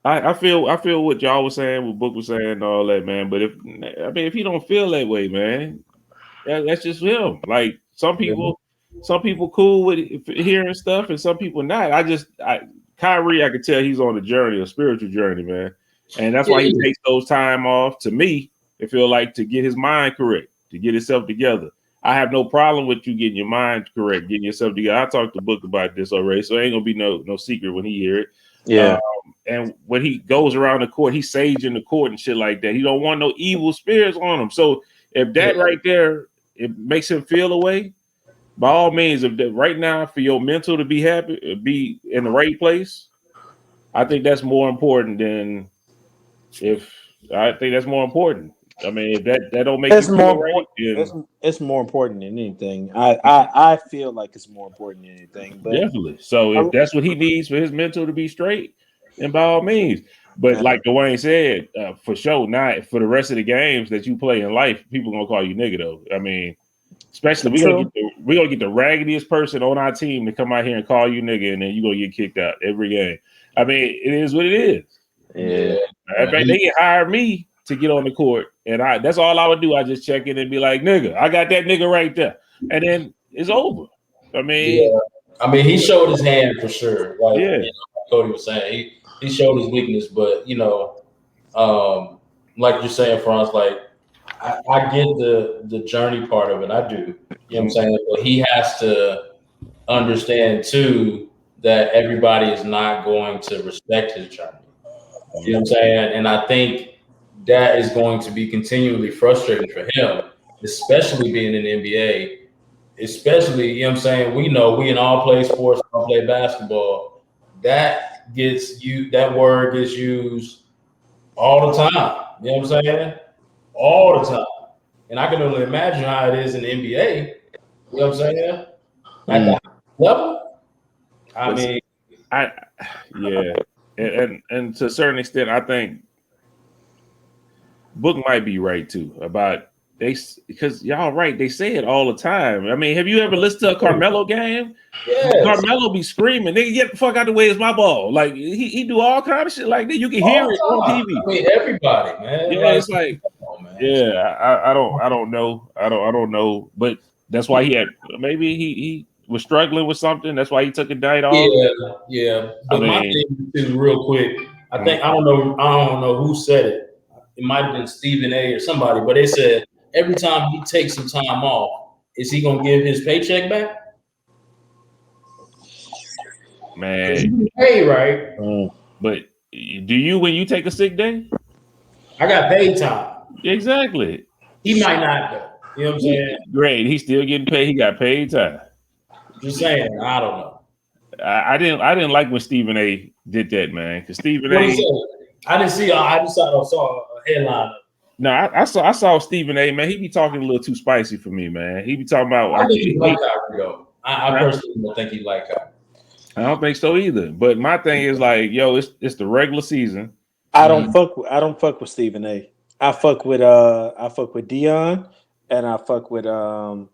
[SPEAKER 1] I feel what y'all was saying, what Book was saying, and all that, man. But if he don't feel that way, man, that's just him. Like some people cool with hearing stuff, and some people not. Kyrie, I can tell he's on a journey, a spiritual journey, man. And that's why he takes those time off. To me, it feel like to get his mind correct, to get himself together. I have no problem with you getting your mind correct, getting yourself together. I talked to Book about this already, so it ain't gonna be no secret when he hear it.
[SPEAKER 3] Yeah.
[SPEAKER 1] And when he goes around the court, he's saging the court and shit like that. He don't want no evil spirits on him. So if that right there, it makes him feel away, by all means, if that right now for your mental to be happy, be in the right place, I think that's more important than I think that's more important. I mean, if that don't make
[SPEAKER 3] it's
[SPEAKER 1] you
[SPEAKER 3] more
[SPEAKER 1] feel right,
[SPEAKER 3] it's more important than anything. I feel like it's more important than anything. But
[SPEAKER 1] definitely. So if that's what he needs for his mental to be straight, then by all means. But like Dwayne said, for sure, not for the rest of the games that you play in life, people gonna call you nigga though. I mean, especially we're gonna get the raggediest person on our team to come out here and call you nigga, and then you're gonna get kicked out every game. I mean, it is what it is.
[SPEAKER 3] Yeah.
[SPEAKER 1] In fact, they can hire me to get on the court, and that's all I would do. I just check in and be like, nigga, I got that nigga right there. And then it's over. I mean,
[SPEAKER 2] he showed his hand for sure. Like
[SPEAKER 1] Cody
[SPEAKER 2] was saying, he showed his weakness, but like you're saying, Franz, like I get the journey part of it. I do. You know what I'm saying? But he has to understand too that everybody is not going to respect his journey. You know what I'm saying? And I think that is going to be continually frustrating for him, especially being in the NBA. Especially, you know what I'm saying? We in all play sports, all play basketball. That word gets used all the time. You know what I'm saying? All the time. And I can only imagine how it is in the NBA. You know what I'm saying? At the level.
[SPEAKER 1] And to a certain extent, I think Book might be right too about because y'all right, they say it all the time. I mean, have you ever listened to a Carmelo game?
[SPEAKER 2] Yes.
[SPEAKER 1] Carmelo be screaming, nigga, get the fuck out the way, it's my ball. Like he do all kind of shit like that. You can hear it on TV.
[SPEAKER 2] I mean, everybody, man.
[SPEAKER 1] Yeah, it's like, I don't know, but that's why maybe he was struggling with something. That's why he took a night off.
[SPEAKER 2] Yeah. But my thing is real quick. I think I don't know who said it. It might have been Stephen A. or somebody, but they said every time he takes some time off, is he gonna give his paycheck back?
[SPEAKER 1] Man,
[SPEAKER 2] hey, right?
[SPEAKER 1] But do you when you take a sick day?
[SPEAKER 2] I got paid time.
[SPEAKER 1] Exactly.
[SPEAKER 2] He might not though. You know what I'm saying?
[SPEAKER 1] Great. He's still getting paid. He got paid time.
[SPEAKER 2] Just saying. I don't know.
[SPEAKER 1] I didn't like when Stephen A. did that, man. Because Stephen A.
[SPEAKER 2] I didn't see. I just saw a headline.
[SPEAKER 1] No, I saw Stephen A. Man, he be talking a little too spicy for me, man. He be talking about.
[SPEAKER 2] I think he like Kyrie, though. I personally don't think he like Kyrie.
[SPEAKER 1] I don't think so either. But my thing is like, yo, it's the regular season.
[SPEAKER 3] I don't fuck with Stephen A. I fuck with Dion, and I fuck with
[SPEAKER 1] Shannon?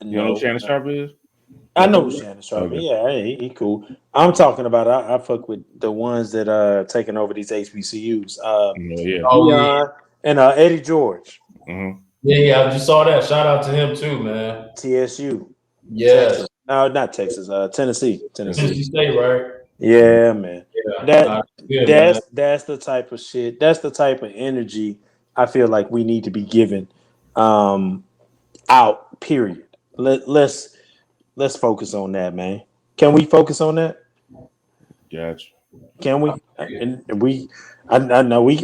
[SPEAKER 1] You know who Shannon Sharp is?
[SPEAKER 3] I know who Shannon Sharp is. Yeah, he cool. I'm talking about I fuck with the ones that are taking over these HBCUs. Dion and Eddie George.
[SPEAKER 1] Mm-hmm.
[SPEAKER 2] Yeah, I just saw that. Shout out to him too, man.
[SPEAKER 3] TSU.
[SPEAKER 2] Yes.
[SPEAKER 3] Texas. No, not Texas. Tennessee
[SPEAKER 2] State, right?
[SPEAKER 3] Yeah, man.
[SPEAKER 2] Yeah,
[SPEAKER 3] that's the type of shit. That's the type of energy I feel like we need to be given out. Period. Let's focus on that, man. Can we focus on that?
[SPEAKER 1] Gotcha.
[SPEAKER 3] Can we? I know we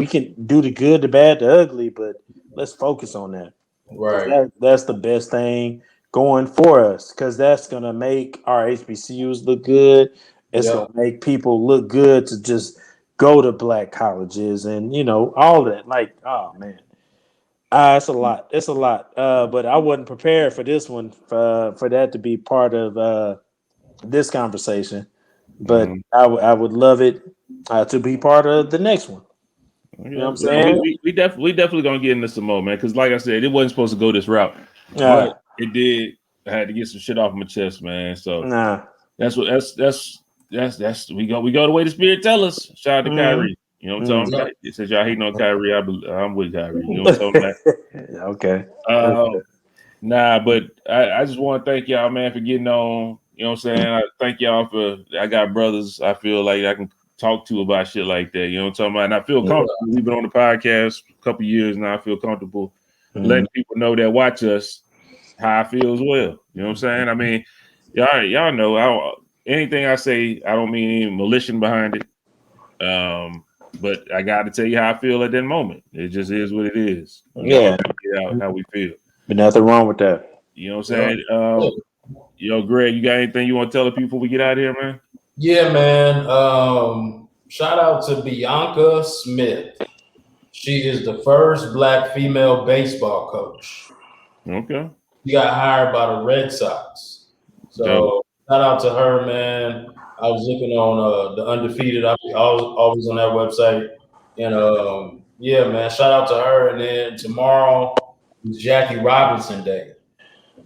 [SPEAKER 3] can do the good, the bad, the ugly, but let's focus on that.
[SPEAKER 2] Right.
[SPEAKER 3] That's the best thing going for us because that's gonna make our HBCUs look good. It's gonna make people look good to just go to black colleges and all that. Like, oh man. It's a lot. It's a lot. But I wasn't prepared for this one for that to be part of this conversation. But I would love it to be part of the next one. You know what I'm saying?
[SPEAKER 1] We definitely gonna get into some more, man. Because like I said, it wasn't supposed to go this route, but it did. I had to get some shit off my chest, man. So that's we go the way the Spirit tell us. Shout out to Kyrie. You know what I'm talking about? It says y'all hating on Kyrie. I'm with Kyrie. You know what I'm talking about?
[SPEAKER 3] Okay.
[SPEAKER 1] But I just want to thank y'all, man, for getting on. You know what I'm saying? I thank y'all for. I got brothers I feel like I can talk to about shit like that. You know what I'm talking about? And I feel comfortable. We've been on the podcast a couple years now. I feel comfortable letting people know that watch us how I feel as well. You know what I'm saying? I mean, y'all know anything I say, I don't mean any malicious behind it. But I got to tell you how I feel at that moment. It just is what it is.
[SPEAKER 3] Yeah.
[SPEAKER 1] Get out how we feel.
[SPEAKER 3] But nothing wrong with that.
[SPEAKER 1] You know what I'm saying? Greg, you got anything you want to tell the people before we get out of here, man?
[SPEAKER 2] Yeah, man. Shout out to Bianca Smith. She is the first Black female baseball coach.
[SPEAKER 1] Okay.
[SPEAKER 2] She got hired by the Red Sox. So shout out to her, man. I was looking on the Undefeated. I was always on that website. And yeah, man, shout out to her. And then tomorrow is Jackie Robinson Day.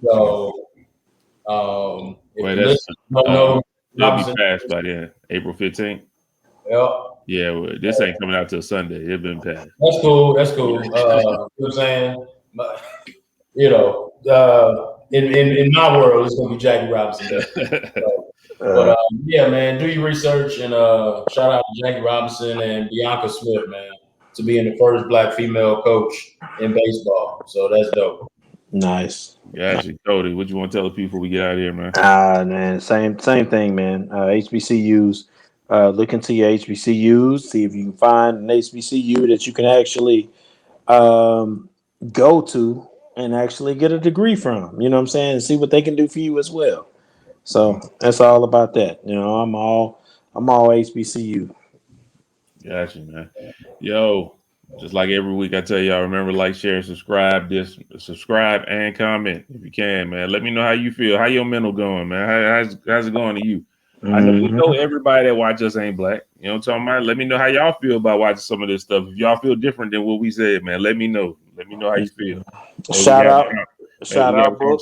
[SPEAKER 2] So
[SPEAKER 1] it'll be passed by then, April 15th.
[SPEAKER 2] Yep.
[SPEAKER 1] Yeah, well, this ain't coming out till Sunday. It's been passed.
[SPEAKER 2] That's cool. You know what I'm saying? But, in my world, it's gonna be Jackie Robinson Day. But yeah, man, do your research and shout out to Jackie Robinson and Bianca Smith, man, to being the first Black female coach in baseball. So that's dope.
[SPEAKER 3] Nice.
[SPEAKER 1] Gotcha. Cody, what you want to tell the people we get out of here, man?
[SPEAKER 3] Man, same thing, man. HBCUs, look into your HBCUs, see if you can find an HBCU that you can actually go to and actually get a degree from. You know what I'm saying? And see what they can do for you as well. So that's all about that. You know, I'm all HBCU.
[SPEAKER 1] Gotcha, man. Yo, just like every week I tell y'all, remember, like, share, subscribe and comment if you can, man. Let me know how you feel. How your mental going, man? How's it going to you? I know we know everybody that watch us ain't black. You know what I'm talking about? Let me know how y'all feel about watching some of this stuff. If y'all feel different than what we said, man, let me know. Let me know how you feel.
[SPEAKER 3] Shout out, book.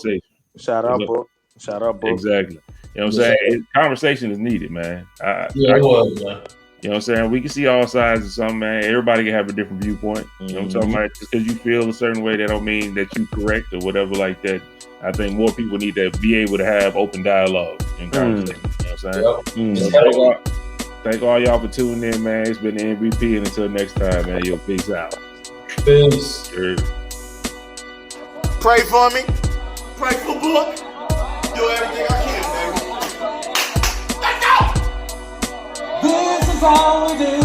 [SPEAKER 1] Exactly. You know what I'm saying? Conversation is needed, man.
[SPEAKER 2] Yeah, it was, man.
[SPEAKER 1] You know what I'm saying? We can see all sides of something, man. Everybody can have a different viewpoint. You know what I'm talking about? Just because you feel a certain way, that don't mean that you correct or whatever like that. I think more people need to be able to have open dialogue and conversation. You know what I'm saying? So thank all y'all for tuning in, man. It's been the MVP, and until next time, man, yo, peace out.
[SPEAKER 2] Peace.
[SPEAKER 1] Sure.
[SPEAKER 7] Pray for me. Pray for Book. Do everything I can, baby. Let's go! This is how it is.